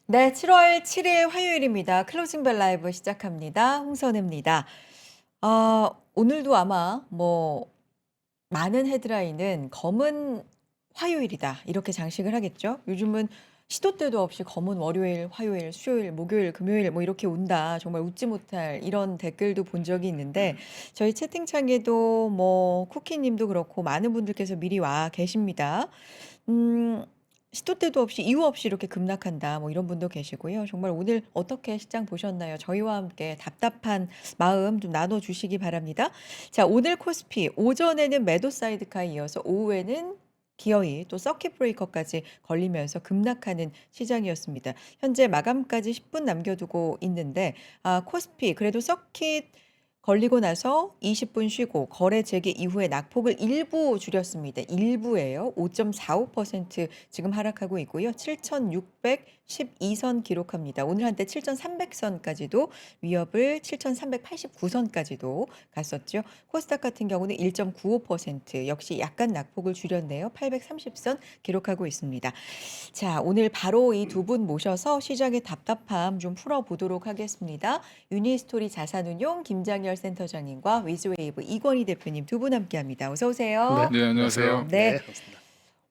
네, 7월 7일 화요일입니다. 클로징 벨 라이브 시작합니다. 홍선혜입니다. 오늘도 아마 많은 헤드라인은 검은 화요일이다. 이렇게 장식을 하겠죠. 요즘은 시도 때도 없이 검은 월요일, 화요일, 수요일, 목요일, 금요일 이렇게 온다. 정말 웃지 못할 이런 댓글도 본 적이 있는데 저희 채팅창에도 쿠키 님도 그렇고 많은 분들께서 미리 와 계십니다. 음. 시도 때도 없이 이유 없이 이렇게 급락한다. 이런 분도 계시고요. 정말 오늘 어떻게 시장 보셨나요? 저희와 함께 답답한 마음 좀 나눠 주시기 바랍니다. 자, 오늘 코스피 오전에는 매도 사이드카에 이어서 오후에는 기어이 또 서킷 브레이커까지 걸리면서 급락하는 시장이었습니다. 현재 마감까지 10분 남겨두고 있는데 코스피 그래도 서킷 걸리고 나서 20분 쉬고 거래 재개 이후에 낙폭을 일부 줄였습니다. 일부예요. 5.45% 지금 하락하고 있고요. 7,612선 기록합니다. 오늘 한때 7,300선까지도 위협을 7,389선까지도 갔었죠. 코스닥 같은 경우는 1.95% 역시 약간 낙폭을 줄였네요. 830선 기록하고 있습니다. 자, 오늘 바로 이 두 분 모셔서 시장의 답답함 좀 풀어보도록 하겠습니다. 유니스토리 자산운용 김장열 센터장님과 위즈웨이브 이권희 대표님 두 분 함께합니다. 어서 오세요. 네, 안녕하세요. 네. 네, 반갑습니다.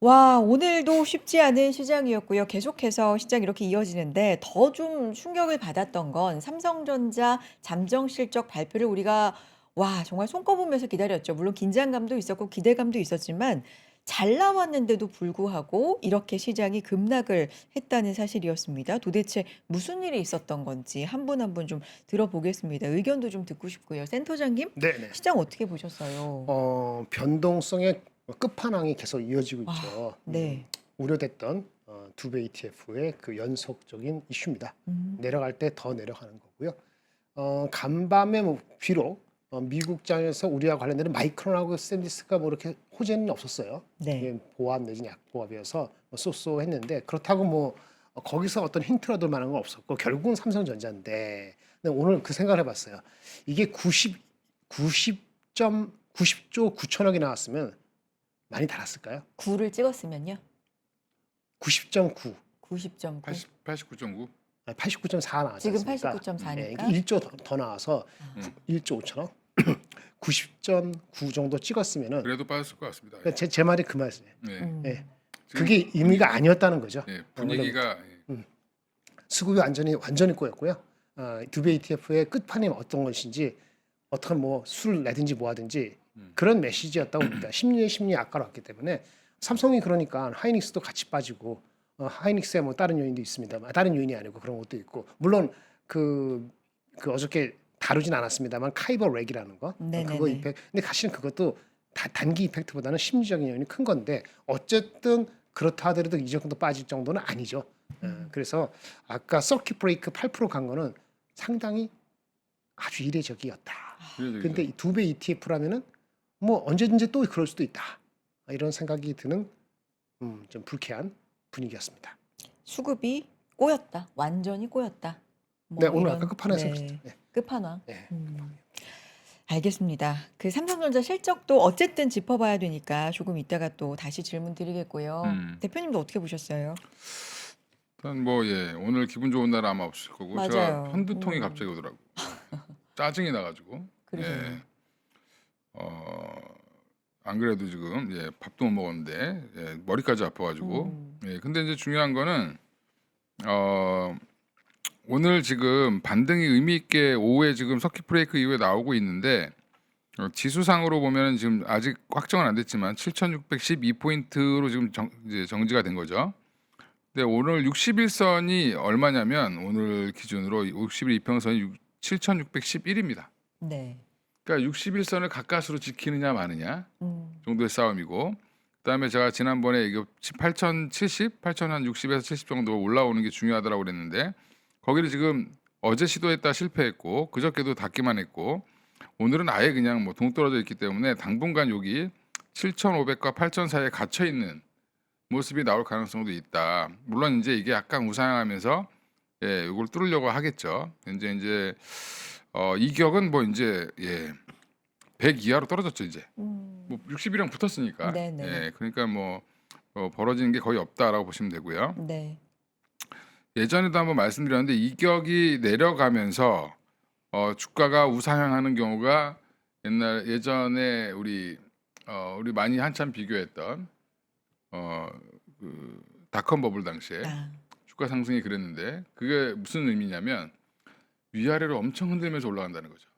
와, 오늘도 쉽지 않은 시장이었고요. 계속해서 시장 이렇게 이어지는데 더 좀 충격을 받았던 건 삼성전자 잠정 실적 발표를 우리가 정말 손꼽으면서 기다렸죠. 물론 긴장감도 있었고 기대감도 있었지만 잘 나왔는데도 불구하고 이렇게 시장이 급락을 했다는 사실이었습니다. 도대체 무슨 일이 있었던 건지 한 분 한 분 좀 들어보겠습니다. 의견도 좀 듣고 싶고요. 센터장님, 네네. 시장 어떻게 보셨어요? 변동성의 끝판왕이 계속 이어지고 있죠. 네. 우려됐던 두배 ETF의 그 연속적인 이슈입니다. 음. 내려갈 때 더 내려가는 거고요. 간밤에 비록 미국장에서 우리와 관련된 마이크론하고 샌디스가 이렇게 호재는 없었어요. 네. 이게 보합 내지는 약보합이어서 쏘쏘했는데 그렇다고 거기서 어떤 힌트를 얻을 만한 건 없었고 결국은 삼성전자인데 근데 오늘 그 생각을 해봤어요. 이게 90조 9천억이 나왔으면 많이 달았을까요? 9를 찍었으면요. 90.9, 90.9. 89.9. 89.4 나왔지 지금 않습니까? 89.4 네, 니까. 이게 1조 더 나와서 음. 1조 5천억, 90.9 정도 찍었으면은 그래도 빠졌을 것 같습니다. 그러니까 제 말이 그 말이에요. 네. 네. 지금 그게 의미가 아니었다는 거죠. 네, 분위기가 수급이 완전히 꼬였고요. 두배 ETF의 끝판이 어떤 것인지 어떻게 술을 내든지 뭐 하든지 그런 메시지였다고 봅니다. 심리에 심리에 악화로 왔기 때문에 삼성이 그러니까 하이닉스도 같이 빠지고 하이닉스에 다른 요인도 있습니다만 다른 요인이 아니고 그런 것도 있고 물론 그 어저께 다루진 않았습니다만 카이버 렉이라는 거 네네네. 그거 이펙트 근데 사실은 그것도 단기 이펙트보다는 심리적인 요인이 큰 건데 어쨌든 그렇다 하더라도 이 정도 빠질 정도는 아니죠. 그래서 아까 서킷 브레이크 8%간 거는 상당히 아주 이례적이었다. 근데 이 두배 ETF라면은 언제든지 또 그럴 수도 있다. 이런 생각이 드는 좀 불쾌한 분위기였습니다. 수급이 꼬였다. 완전히 꼬였다. 네, 오늘 이런, 아까 끝판에서 네, 그랬죠. 네. 끝판왕. 네. 알겠습니다. 그 삼성전자 실적도 어쨌든 짚어봐야 되니까 조금 이따가 또 다시 질문 드리겠고요. 대표님도 어떻게 보셨어요? 일단 오늘 기분 좋은 날 아마 없을 거고 맞아요. 제가 편두통이 갑자기 오더라고. 짜증이 나가지고. 그러게요. 안 그래도 지금 밥도 못 먹었는데 머리까지 아파가지고. 근데 이제 중요한 거는 오늘 지금 반등이 의미 있게 오후에 지금 서킷 브레이크 이후에 나오고 있는데 지수상으로 보면 지금 아직 확정은 안 됐지만 7,612포인트로 지금 이제 정지가 된 거죠. 근데 오늘 60일선이 얼마냐면 오늘 기준으로 60일 이평선이 7,611입니다. 네. 그러니까 60일선을 가까스로 지키느냐 마느냐 정도의 싸움이고 그다음에 제가 지난번에 이거 8,070, 8,060에서 70 정도 올라오는 게 중요하다라고 그랬는데 거기를 지금 어제 시도했다 실패했고 그저께도 닿기만 했고 오늘은 아예 그냥 동떨어져 있기 때문에 당분간 여기 7,500과 8,000 사이에 갇혀 있는 모습이 나올 가능성도 있다. 물론 이제 이게 약간 우상향하면서 이걸 뚫으려고 하겠죠. 이제 이격은 이제 100 이하로 떨어졌죠 이제. 60이랑 붙었으니까. 네네. 그러니까 벌어지는 게 거의 없다라고 보시면 되고요. 네. 예전에도 한번 말씀드렸는데 이격이 내려가면서 주가가 우상향하는 경우가 예전에 우리 많이 한참 비교했던 그 닷컴 버블 당시에 아, 주가 상승이 그랬는데 그게 무슨 의미냐면 위아래로 엄청 흔들면서 올라간다는 거죠.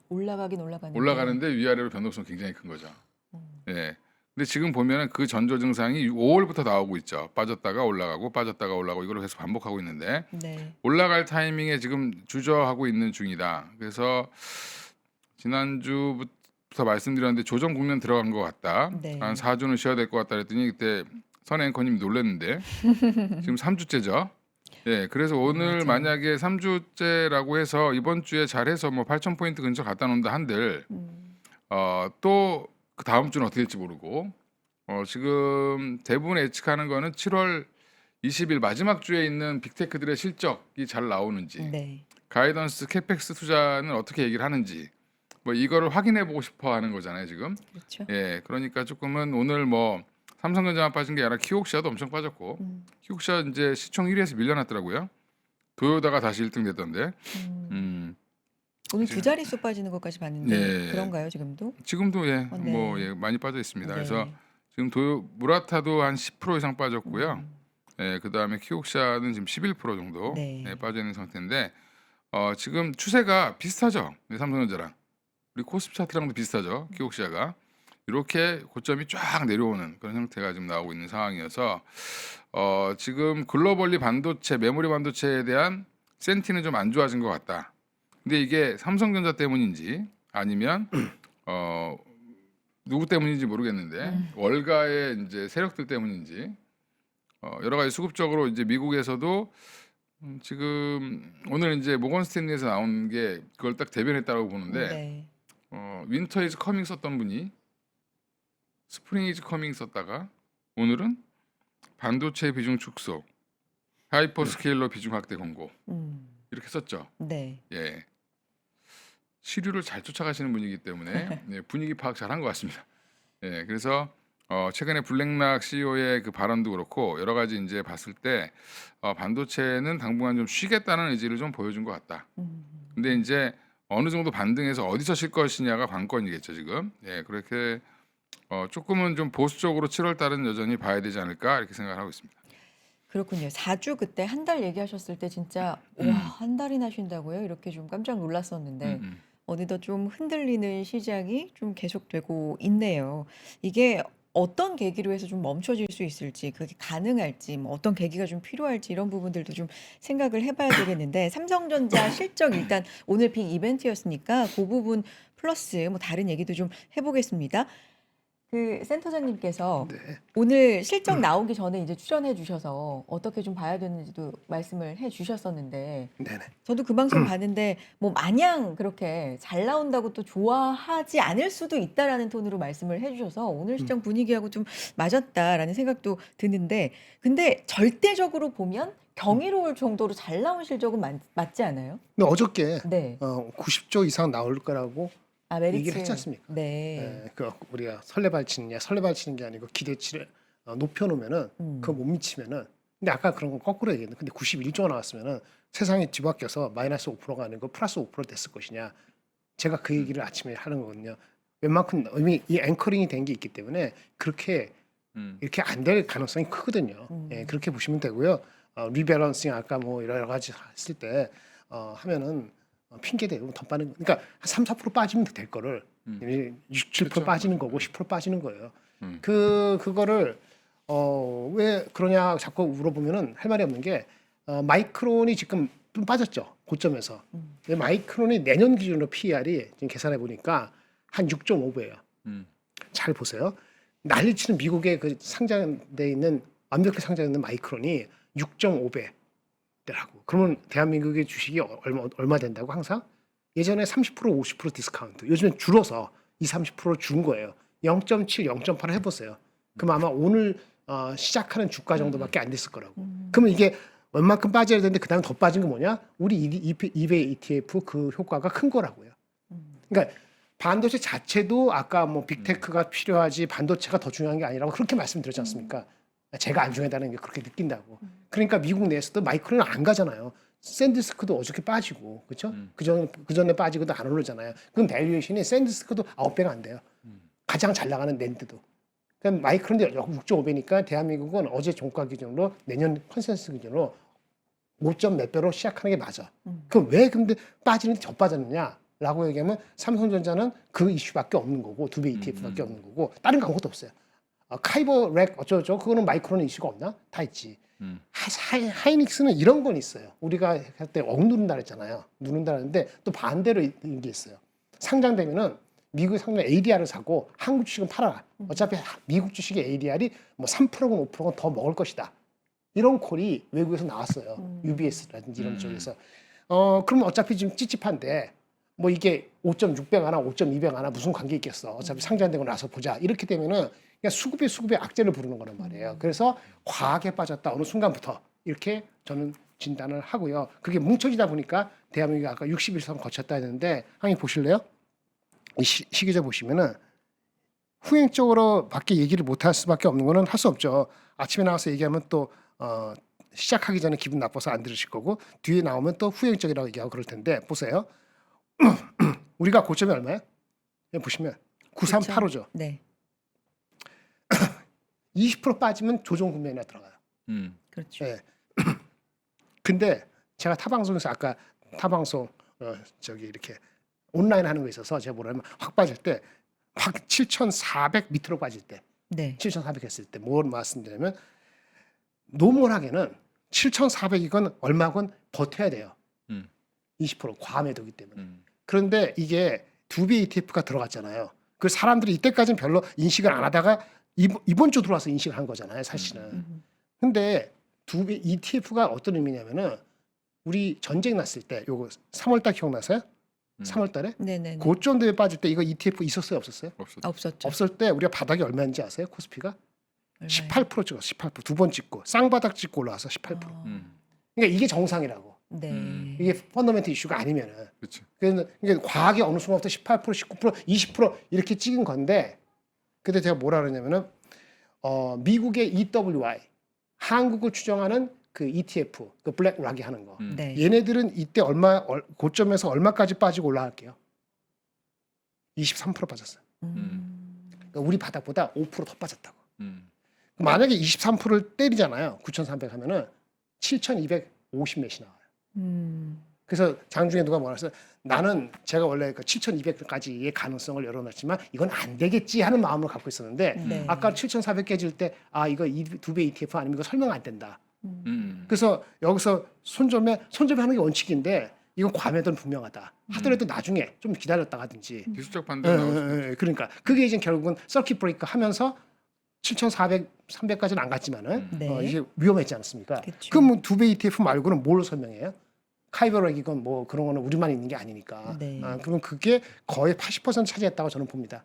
올라가긴 올라가는데. 올라가는데 위아래로 변동성 굉장히 큰 거죠. 음, 예. 근데 지금 보면은 그 전조 증상이 5월부터 나오고 있죠. 빠졌다가 올라가고 빠졌다가 올라가고 이걸 계속 반복하고 있는데 네. 올라갈 타이밍에 지금 주저하고 있는 중이다. 그래서 지난주부터 말씀드렸는데 조정 국면 들어간 것 같다. 네. 한 4주는 쉬어야 될 것 같다 그랬더니 그때 선 앵커님 놀랐는데 지금 3주째죠. 예, 그래서 오늘 맞아요. 만약에 3주째라고 해서 이번 주에 잘해서 뭐 8,000포인트 근처 갖다 놓는다 한들 또 그 다음 주는 어떻게 될지 모르고 지금 대부분 예측하는 거는 7월 20일 마지막 주에 있는 빅테크들의 실적이 잘 나오는지 네. 가이던스 캐펙스 투자는 어떻게 얘기를 하는지 뭐 이거를 확인해 보고 싶어 하는 거잖아요 지금. 그렇죠. 예, 그러니까 조금은 오늘 뭐 삼성전자만 빠진 게 아니라 키옥시아도 엄청 빠졌고 키옥시아 이제 시총 1위에서 밀려났더라고요. 도요다가 다시 1등 됐던데. 오늘 지금- 2자릿수 빠지는 것까지 봤는데 네. 그런가요 지금도? 지금도 예, 네. 뭐 예, 많이 빠져 있습니다. 그래서 네. 지금 무라타도 한 10% 이상 빠졌고요. 음, 예, 그다음에 키옥시아는 지금 11% 정도 네. 예, 빠져 있는 상태인데 지금 추세가 비슷하죠. 네, 삼성전자랑 우리 코스피 차트랑도 비슷하죠. 키옥시아가 이렇게 고점이 쫙 내려오는 그런 형태가 지금 나오고 있는 상황이어서 지금 글로벌리 반도체, 메모리 반도체에 대한 센티는 좀 안 좋아진 것 같다. 근데 이게 삼성전자 때문인지 아니면 누구 때문인지 모르겠는데 월가의 이제 세력들 때문인지 여러 가지 수급적으로 이제 미국에서도 지금 오늘 이제 모건 스탠리에서 나온 게 그걸 딱 대변했다고 보는데 네. 윈터 이즈 커밍 썼던 분이 스프링 이즈 커밍 썼다가 오늘은 반도체 비중 축소, 하이퍼스케일러 비중 확대 권고 이렇게 썼죠. 네. 예. 시류를 잘 쫓아가시는 분이기 때문에 예, 분위기 파악 잘한 것 같습니다. 예, 그래서 최근에 블랙락 CEO의 그 발언도 그렇고 여러 가지 이제 봤을 때 반도체는 당분간 좀 쉬겠다는 의지를 좀 보여준 것 같다. 근데 이제 어느 정도 반등해서 어디서 쉴 것이냐가 관건이겠죠 지금. 예, 그렇게 조금은 좀 보수적으로 7월 달은 여전히 봐야 되지 않을까 이렇게 생각을 하고 있습니다. 그렇군요. 4주 그때 한 달 얘기하셨을 때 진짜 와, 한 달이나 쉰다고요? 이렇게 좀 깜짝 놀랐었는데 어느덧 좀 흔들리는 시장이 좀 계속되고 있네요. 이게 어떤 계기로 해서 좀 멈춰질 수 있을지, 그게 가능할지, 뭐 어떤 계기가 좀 필요할지 이런 부분들도 좀 생각을 해봐야 되겠는데 삼성전자 실적 일단 오늘 빅 이벤트였으니까 그 부분 플러스 뭐 다른 얘기도 좀 해보겠습니다. 그 센터장님께서 네. 오늘 실적 나오기 전에 이제 출연해 주셔서 어떻게 좀 봐야 되는지도 말씀을 해 주셨었는데 네네. 저도 그 방송 봤는데 뭐 마냥 그렇게 잘 나온다고 또 좋아하지 않을 수도 있다라는 톤으로 말씀을 해 주셔서 오늘 시장 분위기하고 좀 맞았다라는 생각도 드는데 근데 절대적으로 보면 경이로울 정도로 잘 나온 실적은 맞지 않아요? 근데 어저께 네. 90조 이상 나올 거라고 메리츠. 얘기를 했지 않습니까? 네. 그 우리가 설레발 치는 게 아니고 기대치를 높여놓으면은 그거 못 미치면은 근데 아까 그런 건 거꾸로 얘기했는데 근데 91조가 나왔으면은 세상이 뒤바뀌어서 마이너스 5%가 아니고 플러스 5% 됐을 것이냐 제가 그 얘기를 아침에 하는 거거든요. 웬만큼 이미 이 앵커링이 된 게 있기 때문에 그렇게 이렇게 안 될 가능성이 크거든요. 예, 그렇게 보시면 되고요. 리밸런싱 아까 뭐 여러 가지 했을 때 하면은 핑계 대고 더 빠는 그러니까 한 3, 4% 빠지면 될 거를 6, 7% 그렇죠. 빠지는 거고 10% 빠지는 거예요. 그거를 왜 그러냐 자꾸 물어보면은 할 말이 없는 게 마이크론이 지금 좀 빠졌죠. 고점에서. 근데 마이크론이 내년 기준으로 PER이 지금 계산해 보니까 한 6.5배예요. 잘 보세요. 난리치는 미국의 그 상장돼 있는 완벽히 상장돼 있는 마이크론이 6.5배. 라고. 그러면 대한민국의 주식이 얼마 된다고 항상 예전에 30% 50% 디스카운트 요즘엔 줄어서 30% 준 거예요. 0.7, 0.8 해보세요. 그럼 아마 오늘 시작하는 주가 정도밖에 안 됐을 거라고. 그러면 이게 얼마큼 빠져야 되는데 그 다음에 더 빠진 거 뭐냐? 우리 이베 ETF 그 효과가 큰 거라고요. 그러니까 반도체 자체도 아까 뭐 빅테크가 필요하지 반도체가 더 중요한 게 아니라고 그렇게 말씀드렸지 않습니까? 제가 안 중요하다는 게 그렇게 느낀다고. 그러니까 미국 내에서도 마이크론은 안 가잖아요. 샌디스크도 어저께 빠지고, 그렇죠? 그전에 빠지고도 안 오르잖아요. 그럼 밸류에이션이 샌디스크도 9배가 안 돼요. 가장 잘 나가는 낸드도. 그럼 마이크론도 6.5배니까 대한민국은 어제 종가 기준으로 내년 컨센서스 기준으로 5점 몇 배로 시작하는 게 맞아. 그럼 왜 근데 빠지는데 더 빠졌느냐라고 얘기하면 삼성전자는 그 이슈밖에 없는 거고 2배 ETF밖에 없는 거고 다른 거 아무것도 없어요. 카이버 렉 어쩌죠? 그거는 마이크론 이슈가 없나? 다 있지. 하이닉스는 이런 건 있어요. 우리가 할 때 억누른다 그랬잖아요. 누른다 그랬는데 또 반대로 있는 게 있어요. 상장되면은 미국에 상장 ADR을 사고 한국 주식은 팔아라. 어차피 미국 주식의 ADR이 뭐 3%건 5%건 더 먹을 것이다. 이런 콜이 외국에서 나왔어요. UBS라든지 이런 쪽에서. 그럼 어차피 지금 찝찝한데 뭐 이게 5.6배 가나 5.2배 가나 무슨 관계 있겠어. 어차피 상장되고 나서 보자. 이렇게 되면은 그냥 수급에 악재를 부르는 거란 말이에요. 그래서 과하게 빠졌다 어느 순간부터 이렇게 저는 진단을 하고요. 그게 뭉쳐지다 보니까 대한민국이 아까 61선 거쳤다 했는데 한번 보실래요? 이 시기적 보시면은 후행적으로 밖에 얘기를 못 할 수밖에 없는 거는 할 수 없죠. 아침에 나와서 얘기하면 또 시작하기 전에 기분 나빠서 안 들으실 거고 뒤에 나오면 또 후행적이라고 얘기하고 그럴 텐데 보세요. 우리가 고점이 얼마예요? 여기 보시면 9385죠. 네. 20% 빠지면 조정 국면에 들어가요. 그렇죠. 예. 근데 제가 타방송에서 아까 타방송 저기 이렇게 온라인 하는 거 있어서 제가 뭐라면 확 빠질 때 확 7,400 밑으로 빠질 때 네. 7,400 했을 때 뭘 말씀드리냐면 노멀하게는 7,400이건 얼마건 버텨야 돼요. 20% 과매도기 때문에. 그런데 이게 2배 ETF가 들어갔잖아요. 그 사람들이 이때까지는 별로 인식을 안 하다가 이번 주 들어와서 인식을 한 거잖아요, 사실은. 근데 2배 ETF가 어떤 의미냐면은 우리 전쟁 났을 때 요거 3월 달 기억나세요? 3월 달에? 네네. 고점 대에 빠질 때 이거 ETF 있었어요, 없었어요? 없었죠. 없을 때 우리가 바닥이 얼마인지 아세요? 코스피가 18% 찍었어. 18%. 두 번 찍고 쌍바닥 찍고 올라와서 18%. 그러니까 이게 정상이라고. 네. 이게 펀더멘트 이슈가 아니면은. 그렇죠. 그러니까 과하게 어느 순간부터 18%, 19%, 20% 이렇게 찍은 건데 그때 제가 뭐라 그러냐면은 미국의 EWI 한국을 추정하는 그 ETF 그 블랙락이 하는 거. 네. 얘네들은 이때 고점에서 얼마까지 빠지고 올라갈게요. 23% 빠졌어요. 그러니까 우리 바닥보다 5% 더 빠졌다고. 만약에 23%를 때리잖아요. 9,300 하면은 7,250 몇이 나와요. 그래서 장중에 누가 뭐라 했어요? 나는 제가 원래 그 7,200까지의 가능성을 열어놨지만 이건 안 되겠지 하는 마음을 갖고 있었는데 네. 아까 7,400 깨질 때 이거 2배 ETF 아니면 이거 설명 안 된다. 그래서 여기서 손절하는 게 원칙인데 이건 과매도는 분명하다. 하더라도 나중에 좀 기다렸다 하든지. 기술적 판단 나올 수 있죠. 그러니까 그게 이제 결국은 서킷 브레이크 하면서 7,400, 300까지는 안 갔지만은 네. 이게 위험했지 않습니까? 그쵸. 그럼 뭐 2배 ETF 말고는 뭘로 설명해요? 카이버렉이건 뭐 그런 거는 우리만 있는 게 아니니까. 네. 그럼 그게 거의 80% 차지했다고 저는 봅니다.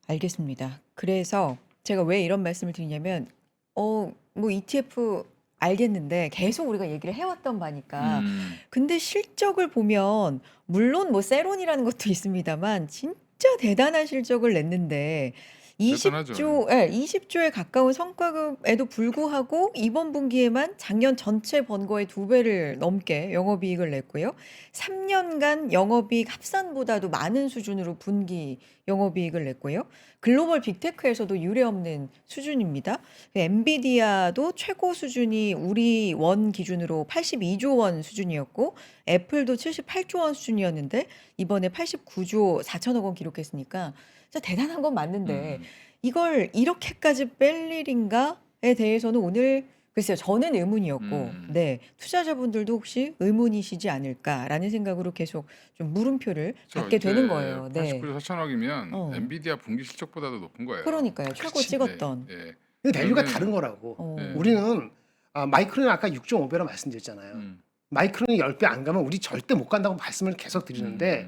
알겠습니다. 그래서 제가 왜 이런 말씀을 드리냐면 뭐 ETF 알겠는데 계속 우리가 얘기를 해왔던 바니까. 근데 실적을 보면 물론 뭐 세론이라는 것도 있습니다만 진짜 대단한 실적을 냈는데 대단하죠. 20조에 가까운 성과급에도 불구하고 이번 분기에만 작년 전체 번 거의 2배를 넘게 영업이익을 냈고요. 3년간 영업이익 합산보다도 많은 수준으로 분기 영업이익을 냈고요. 글로벌 빅테크에서도 유례없는 수준입니다. 엔비디아도 최고 수준이 우리 원 기준으로 82조 원 수준이었고 애플도 78조 원 수준이었는데 이번에 89조 4천억 원 기록했으니까 진짜 대단한 건 맞는데 이걸 이렇게까지 뺄 일인가에 대해서는 오늘 글쎄요, 저는 의문이었고 네, 투자자분들도 혹시 의문이시지 않을까라는 생각으로 계속 좀 물음표를 받게 되는 거예요. 네. 89조 4천억이면 엔비디아 분기 실적보다도 높은 거예요. 그러니까요. 최고 그렇지. 찍었던. 네. 근데 밸류가 그러면- 다른 거라고. 네. 우리는 마이크론은 아까 6.5배로 말씀드렸잖아요. 마이크론이 10배 안 가면 우리 절대 못 간다고 말씀을 계속 드리는데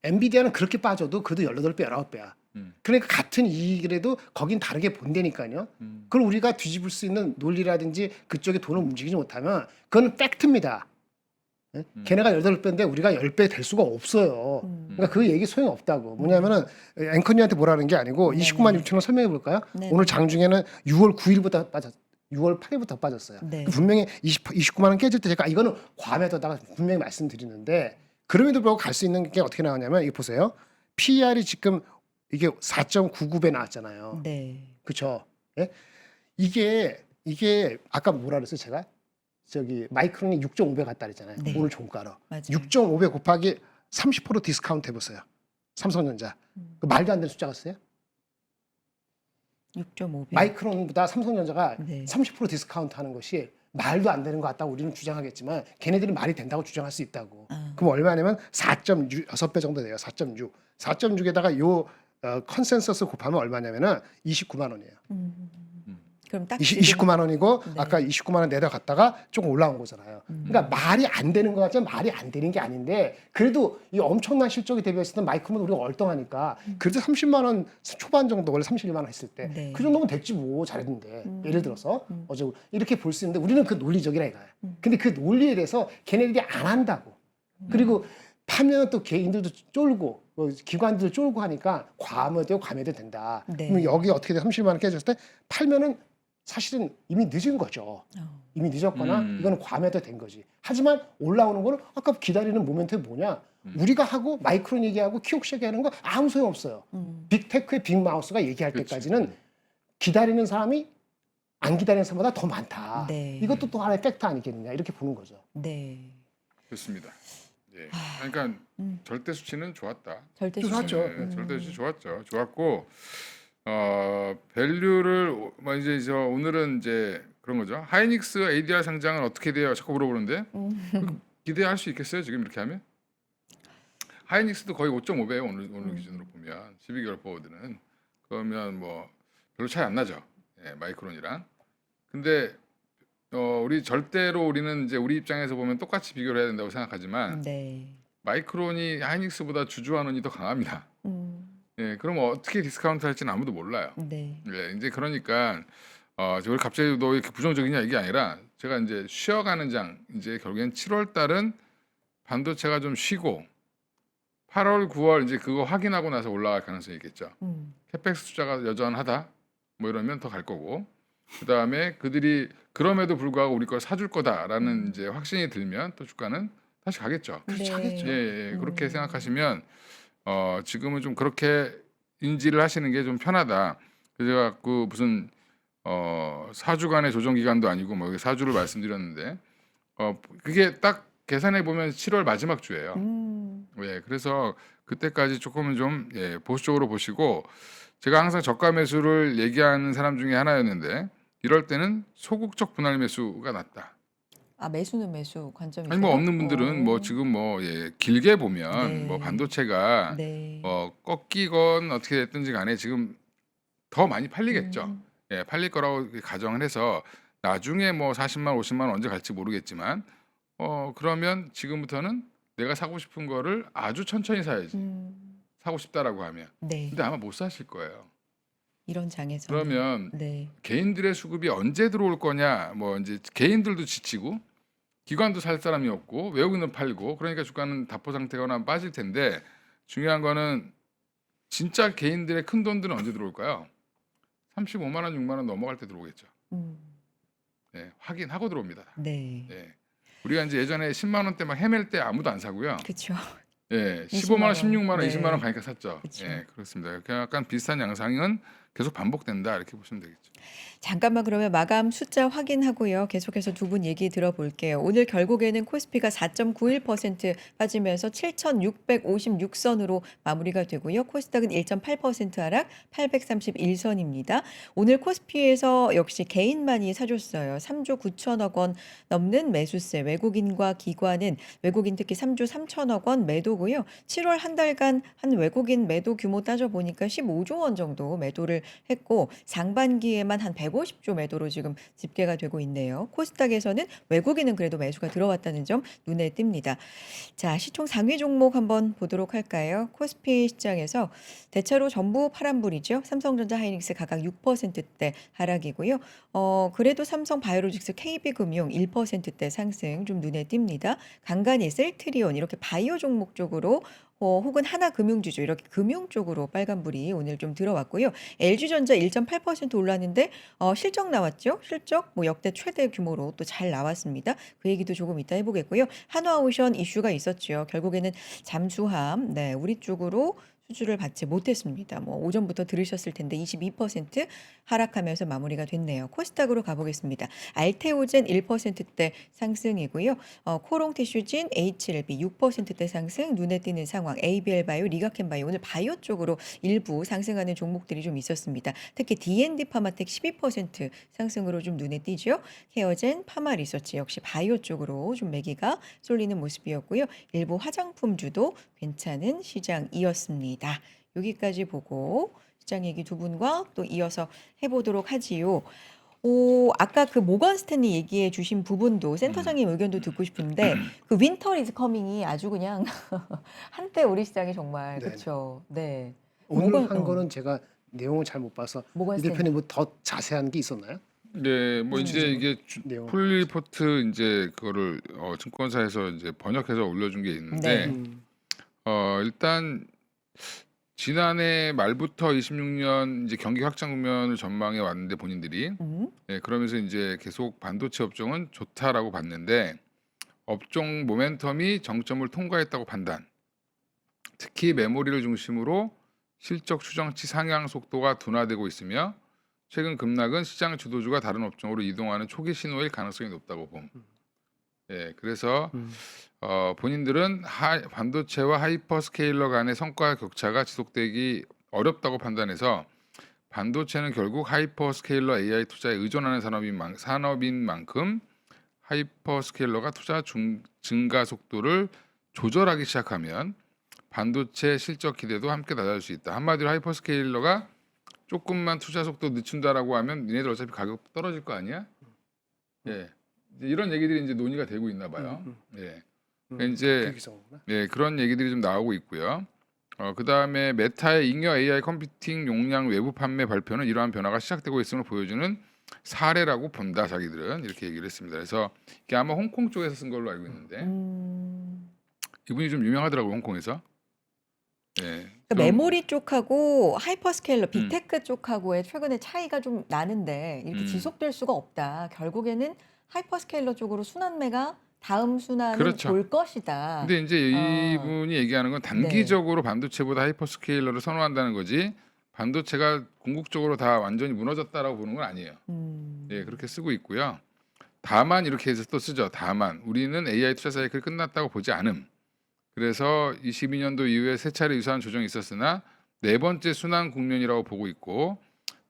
엔비디아는 그렇게 빠져도 그래도 18배, 19배야. 그러니까 같은 이익이라도 거긴 다르게 본다니까요. 그걸 우리가 뒤집을 수 있는 논리라든지 그쪽에 돈을 움직이지 못하면 그건 팩트입니다. 예? 걔네가 18배인데 우리가 10배 될 수가 없어요. 그러니까 그 얘기 소용없다고. 뭐냐면은 앵커님한테 뭐라는 게 아니고 네네. 29만 6천 원 설명해 볼까요? 네네. 오늘 장중에는 6월 9일보다 빠졌 6월 8일부터 빠졌어요. 네. 분명히 29만 원 깨질 때 제가 이거는 과매도다가 분명히 말씀드리는데 그럼에도 불구하고 갈 수 있는 게 어떻게 나오냐면 이거 보세요. PER이 지금 이게 4.99배 나왔잖아요. 네. 그렇죠? 예? 이게 아까 뭐라 그랬어요, 제가? 저기 마이크론이 6.5배 갔다 그랬잖아요. 네. 오늘 종가로. 맞아요. 6.5배 곱하기 30% 디스카운트 해 보세요. 삼성전자. 그 말도 안 되는 숫자 같으세요? 6.5배. 마이크론보다 삼성전자가 네. 30% 디스카운트 하는 것이 말도 안 되는 것 같다고 우리는 주장하겠지만 걔네들이 말이 된다고 주장할 수 있다고. 아. 그럼 얼마냐면 4.6배 정도 돼요. 4.6. 4.6에다가 요 컨센서스 곱하면 얼마냐면은 29만 원이에요. 그럼 딱 29만 원이고 네. 아까 29만 원 내려갔다가 조금 올라온 거잖아요. 그러니까 말이 안 되는 것 같지만 말이 안 되는 게 아닌데 그래도 이 엄청난 실적에 대비했을 때 마이크론 우리가 얼떨하니까 그래도 30만 원 초반 정도 원래 31만 원 했을 때 네. 그 정도면 됐지 뭐 잘했는데 예를 들어서 어제 이렇게 볼 수 있는데 우리는 그 논리적이라 이거예요. 근데 그 논리에 대해서 걔네들이 안 한다고. 그리고 파면 또 개인들도 쫄고 기관들 쫄고 하니까 과매도 된다. 네. 그러면 여기 어떻게 돼? 30만 원 깨졌을 때 팔면은 사실은 이미 늦은 거죠. 이미 늦었거나 이거는 과매도 된 거지. 하지만 올라오는 거는 아까 기다리는 모멘텀이 뭐냐? 우리가 하고 마이크론 얘기하고 키옥시 얘기하는 거 아무 소용 없어요. 빅테크의 빅마우스가 얘기할 그렇지. 때까지는 기다리는 사람이 안 기다리는 사람보다 더 많다. 네. 이것도 또 하나의 팩트 아니겠느냐 이렇게 보는 거죠. 네. 좋습니다. 예. 그러니까 절대 수치는 좋았다. 절대 좋았죠. 네, 절대 수치 좋았죠. 좋았고 밸류를 뭐 이제 오늘은 이제 그런 거죠. 하이닉스 ADR 상장은 어떻게 돼요? 자꾸 물어보는데 기대할 수 있겠어요? 지금 이렇게 하면? 하이닉스도 거의 5.5배예요. 오늘 기준으로 보면 12개월 포워드는 그러면 뭐 별로 차이 안 나죠. 예, 마이크론이랑. 근데 우리 절대로 우리는 이제 우리 입장에서 보면 똑같이 비교를 해야 된다고 생각하지만 네. 마이크론이 하이닉스보다 주주환원이 더 강합니다. 예, 그럼 어떻게 디스카운트 할지는 아무도 몰라요. 네. 예, 이제 그러니까 저 갑자기 너 이렇게 부정적이냐 이게 아니라 제가 이제 쉬어가는 장 이제 결국엔 7월 달은 반도체가 좀 쉬고 8월, 9월 이제 그거 확인하고 나서 올라갈 가능성이 있겠죠. 캐펙스 투자가 여전하다 뭐 이러면 더 갈 거고 그다음에 그들이 그럼에도 불구하고 우리 걸 사줄 거다라는 이제 확신이 들면 또 주가는 다시 가겠죠. 그렇죠. 하겠죠. 예, 그렇게 생각하시면 지금은 좀 그렇게 인지를 하시는 게 좀 편하다. 그래서 그 무슨 4주간의 조정 기간도 아니고 뭐 4주를 말씀드렸는데 그게 딱 계산해 보면 7월 마지막 주예요. 예, 그래서 그때까지 조금은 좀 보수적으로 보시고 제가 항상 저가 매수를 얘기하는 사람 중에 하나였는데 이럴 때는 소극적 분할 매수가 낫다. 아, 매수는 매수 관점이세요? 아니 뭐 없는 분들은 뭐 지금 뭐 길게 보면 네. 뭐 반도체가 네. 꺾이건 어떻게 됐든지 간에 지금 더 많이 팔리겠죠. 예, 팔릴 거라고 가정을 해서 나중에 뭐 40만 50만 원 언제 갈지 모르겠지만 그러면 지금부터는 내가 사고 싶은 거를 아주 천천히 사야지. 사고 싶다라고 하면. 네. 근데 아마 못 사실 거예요. 이런 장에서. 그러면 네. 개인들의 수급이 언제 들어올 거냐 뭐 이제 개인들도 지치고 기관도 살 사람이 없고 외국인은 팔고 그러니까 주가는 답보 상태거나 빠질 텐데 중요한 거는 진짜 개인들의 큰 돈들은 언제 들어올까요? 35만 원, 6만 원 넘어갈 때 들어오겠죠. 네, 확인하고 들어옵니다. 네. 네. 우리가 이제 예전에 10만 원대 막 헤맬 때 아무도 안 사고요. 그렇죠. 예, 20만 15만 원, 원. 16만 원, 네. 20만 원 가니까 샀죠. 그쵸. 예, 그렇습니다. 그냥 약간 비슷한 양상은 계속 반복된다 이렇게 보시면 되겠죠. 잠깐만 그러면 마감 숫자 확인하고요. 계속해서 두 분 얘기 들어볼게요. 오늘 결국에는 코스피가 4.91% 빠지면서 7,656선으로 마무리가 되고요. 코스닥은 1.8% 하락 831선입니다. 오늘 코스피에서 역시 개인만이 사줬어요. 3조 9천억 원 넘는 매수세, 외국인과 기관은 외국인 특히 3조 3천억 원 매도고요. 7월 한 달간 한 외국인 매도 규모 따져보니까 15조 원 정도 매도를 했고 상반기에만 한 150조 매도로 지금 집계가 되고 있네요. 코스닥에서는 외국인은 그래도 매수가 들어왔다는 점 눈에 띕니다. 자, 시총 상위 종목 한번 보도록 할까요? 코스피 시장에서 대체로 전부 파란불이죠. 삼성전자, 하이닉스 각각 6%대 하락이고요. 그래도 삼성 바이오로직스, KB금융 1%대 상승 좀 눈에 띕니다. 간간히 셀트리온 이렇게 바이오 종목 쪽으로 혹은 하나금융주주 이렇게 금융 쪽으로 빨간불이 오늘 좀 들어왔고요. LG전자 1.8% 올랐는데 실적 나왔죠. 실적 뭐 역대 최대 규모로 또 잘 나왔습니다. 그 얘기도 조금 이따 해보겠고요. 한화오션 이슈가 있었죠. 결국에는 잠수함 네, 우리 쪽으로 수주를 받지 못했습니다. 뭐 오전부터 들으셨을 텐데 22% 하락하면서 마무리가 됐네요. 코스닥으로 가보겠습니다. 알테오젠 1%대 상승이고요. 코롱티슈진, HLB 6%대 상승, 눈에 띄는 상황, ABL바이오, 리가켄바이오 오늘 바이오 쪽으로 일부 상승하는 종목들이 좀 있었습니다. 특히 D&D 파마텍 12% 상승으로 좀 눈에 띄죠. 케어젠, 파마리서치 역시 바이오 쪽으로 좀 매기가 쏠리는 모습이었고요. 일부 화장품주도 괜찮은 시장이었습니다. 여기까지 보고 시장 얘기 두 분과 또 이어서 해보도록 하지요. 아까 그 모건 스탠리 얘기해 주신 부분도 센터장님 의견도 듣고 싶은데 그 윈터 이즈 커밍이 아주 그냥 한때 우리 시장이 정말 네. 그렇죠. 네. 오늘 모건- 한 거는 제가 내용을 잘 못 봐서 모건 이 스탠리. 대표님 뭐 더 자세한 게 있었나요? 네, 뭐 이제 이게 내용. 풀리포트 이제 그거를 증권사에서 이제 번역해서 올려준 게 있는데 네. 일단 지난해 말부터 26년 이제 경기 확장 국면을 전망해 왔는데 본인들이 그러면서 이제 계속 반도체 업종은 좋다라고 봤는데 업종 모멘텀이 정점을 통과했다고 판단. 특히 메모리를 중심으로 실적 추정치 상향 속도가 둔화되고 있으며 최근 급락은 시장 주도주가 다른 업종으로 이동하는 초기 신호일 가능성이 높다고 봄. 그래서 본인들은 반도체와 하이퍼스케일러 간의 성과 격차가 지속되기 어렵다고 판단해서 반도체는 결국 하이퍼스케일러 AI 투자에 의존하는 산업인 만큼 하이퍼스케일러가 투자 증가 속도를 조절하기 시작하면 반도체 실적 기대도 함께 낮아질 수 있다. 한마디로 하이퍼스케일러가 조금만 투자 속도 늦춘다라고 하면 니네들 어차피 가격 떨어질 거 아니야? 이제 이런 얘기들이 이제 논의가 되고 있나 봐요. 이제 그렇게 생각하구나. 그런 얘기들이 좀 나오고 있고요. 그 다음에 메타의 잉여 AI 컴퓨팅 용량 외부 판매 발표는 이러한 변화가 시작되고 있음을 보여주는 사례라고 본다. 자기들은 이렇게 얘기를 했습니다. 그래서 이게 아마 홍콩 쪽에서 쓴 걸로 알고 있는데 이분이 좀 유명하더라고요. 홍콩에서. 그러니까 메모리 쪽하고 하이퍼스케일러 빅테크 쪽하고의 최근에 차이가 좀 나는데 이렇게 지속될 수가 없다. 결국에는 하이퍼스케일러 쪽으로 순환매가 다음 순환은 그렇죠. 볼 것이다. 근데 이제 이분이 얘기하는 건 단기적으로 반도체보다 하이퍼스케일러를 선호한다는 거지 반도체가 궁극적으로 다 완전히 무너졌다라고 보는 건 아니에요. 그렇게 쓰고 있고요. 다만 이렇게 해서 또 쓰죠. 다만 우리는 AI 투자 사이클이 끝났다고 보지 않음. 그래서 22년도 이후에 세 차례 유사한 조정이 있었으나 네 번째 순환 국면이라고 보고 있고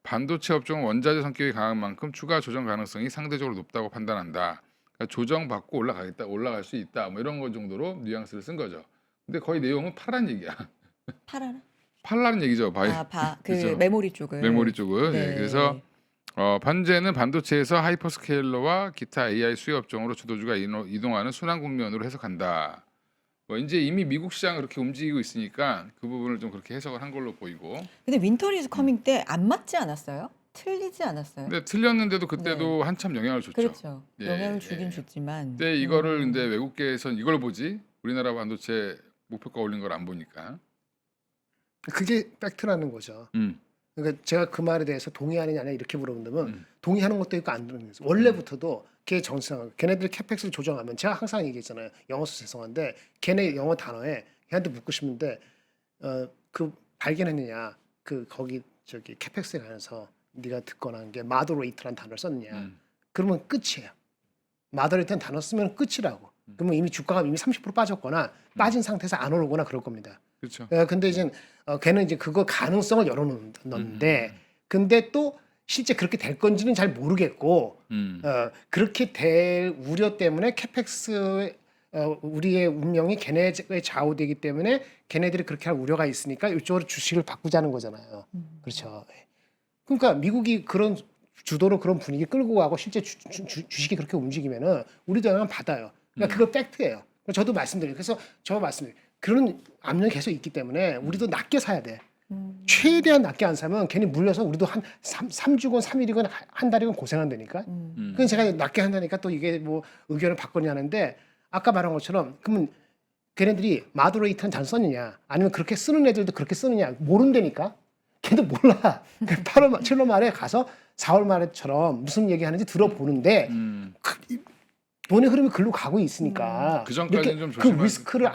반도체 업종은 원자재 성격이 강한 만큼 추가 조정 가능성이 상대적으로 높다고 판단한다. 그러니까 조정받고 올라갈 수 있다. 뭐 이런 거 정도로 뉘앙스를 쓴 거죠. 근데 거의 내용은 팔란 얘기야. 팔아라. 팔라는 얘기죠. 그 그죠. 메모리 쪽을. 메모리 쪽은. 네. 그래서 반제는 반도체에서 하이퍼스케일러와 기타 AI 수요 업종으로 주도주가 이동하는 순환 국면으로 해석한다. 이제 이미 미국 시장 그렇게 움직이고 있으니까 그 부분을 좀 그렇게 해석을 한 걸로 보이고. 근데 윈터 이즈 커밍 때 안 맞지 않았어요? 틀리지 않았어요? 근데 틀렸는데도 그때도 한참 영향을 줬죠. 그렇죠. 예, 영향을 주긴 줬지만. 근데 이거를 근데 외국계에선 이걸 보지 우리나라 반도체 목표가 올린 걸 안 보니까. 그게 팩트라는 거죠. 음. 그러니까 제가 그 말에 대해서 동의하느냐 아니냐 이렇게 물어본다면 동의하는 것도 있고 안 듣는 것도 있어요. 원래부터도 걔 정상 걔네들 캐펙스를 조정하면 제가 항상 얘기했잖아요. 영어 써 죄송한데 걔네 영어 단어에 걔한테 묻고 싶은데 그 발견했느냐 그 거기 저기 캐펙스에 관해서 네가 듣거나 한 게 마더레이트라는 단어를 썼느냐 그러면 끝이에요. 마더레이트라는 단어 쓰면 끝이라고. 그러면 이미 주가가 이미 30% 빠졌거나 빠진 상태에서 안 오르거나 그럴 겁니다. 그렇죠. 근데 이제 걔는 이제 그거 가능성을 열어놓는데 근데 또 실제 그렇게 될 건지는 잘 모르겠고 그렇게 될 우려 때문에 캐펙스 우리의 운명이 걔네에 좌우되기 때문에 걔네들이 그렇게 할 우려가 있으니까 이쪽으로 주식을 바꾸자는 거잖아요. 그렇죠. 그러니까 미국이 그런 주도로 그런 분위기 끌고 가고 실제 주식이 그렇게 움직이면은 우리도 영향 받아요. 그러니까 그거 팩트예요. 저도 말씀드려요. 그래서 저 말씀드려요. 그런 압력이 계속 있기 때문에 우리도 낮게 사야 돼. 최대한 낮게 안 사면 괜히 물려서 우리도 한 3주건 3일이건 한 달이건 고생한다니까. 그건 제가 낮게 한다니까 또 이게 뭐 의견을 바꾸냐는데 아까 말한 것처럼 그러면 걔네들이 마더레이터는 잘 썼느냐 아니면 그렇게 쓰는 애들도 그렇게 쓰느냐 모른다니까. 걔도 몰라. 8월 7월 말에 가서 4월 말에처럼 무슨 얘기하는지 들어보는데 돈의 흐름이 글로 가고 있으니까 그 전까지는 좀 그 조심해야 리스크를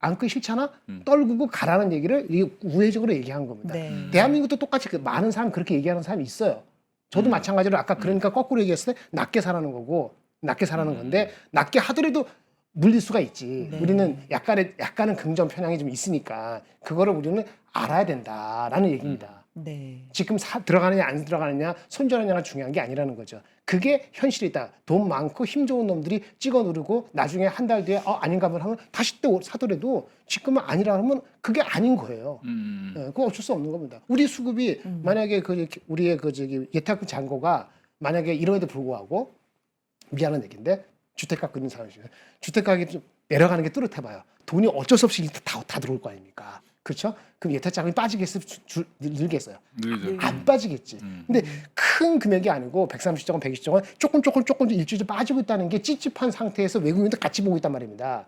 안고 싫잖아. 떨구고 가라는 얘기를 우회적으로 얘기한 겁니다. 네. 대한민국도 똑같이 많은 사람 그렇게 얘기하는 사람이 있어요. 저도 마찬가지로 아까 그러니까 거꾸로 얘기했을 때 낮게 사라는 거고 낮게 사라는 건데 낮게 하더라도 물릴 수가 있지. 네. 우리는 약간은 긍정 편향이 좀 있으니까 그거를 우리는 알아야 된다라는 얘기입니다. 네. 지금 들어가느냐 안 들어가느냐 손절하느냐가 중요한 게 아니라는 거죠. 그게 현실이다. 돈 많고 힘 좋은 놈들이 찍어 누르고 나중에 한 달 뒤에 아닌가 보다 하면 다시 또 사더라도 지금은 아니라 하면 그게 아닌 거예요. 예, 그거 어쩔 수 없는 겁니다. 우리 수급이 만약에 우리의 예탁 잔고가 만약에 이러에도 불구하고 미안한 얘기인데 주택 갖고 있는 사람이죠. 주택 가격이 좀 내려가는 게 뚜렷해봐요. 돈이 어쩔 수 없이 다 들어올 거 아닙니까? 그렇죠? 그럼 예탁 자금이 빠지겠어요? 늘겠어요? 늘죠. 안 빠지겠지. 근데 큰 금액이 아니고 130조 원, 120조 원 조금 일주일에 빠지고 있다는 게 찝찝한 상태에서 외국인도 같이 보고 있단 말입니다.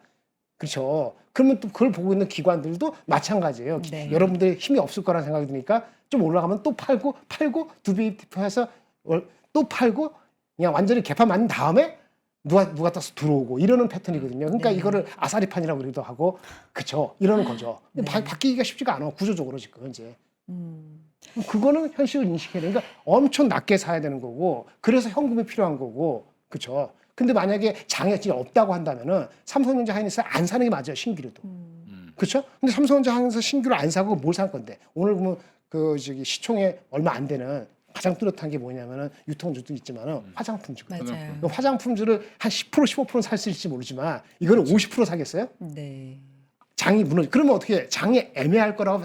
그렇죠. 그러면 또 그걸 보고 있는 기관들도 마찬가지예요. 네. 여러분들의 힘이 없을 거라는 생각이 드니까 좀 올라가면 또 팔고 두 배 해서 또 팔고 그냥 완전히 개판 맞는 다음에 누가 떠서 들어오고 이러는 패턴이거든요. 그러니까 네. 이거를 아사리판이라고 그러기도 하고 그렇죠. 이러는 거죠. 근데 네. 바뀌기가 쉽지가 않아. 구조적으로 지금 이제. 음. 그거는 현실을 인식해야 돼. 그러니까 엄청 낮게 사야 되는 거고 그래서 현금이 필요한 거고 그렇죠. 근데 만약에 장애 진짜 없다고 한다면은 삼성전자 하이닉스 안 사는 게 맞아요. 신규로도. 그렇죠? 근데 삼성전자 하이닉스 신규를 안 사고 뭘 살 건데 오늘 보면 시총에 얼마 안 되는 가장 뚜렷한 게 뭐냐면은 유통주도 있지만은 화장품주거든요. 맞아요. 화장품주를 한 10% 15% 살 수 있을지 모르지만 이거를 50% 사겠어요? 네. 장이 무너져. 그러면 어떻게 해? 장이 애매할 거라고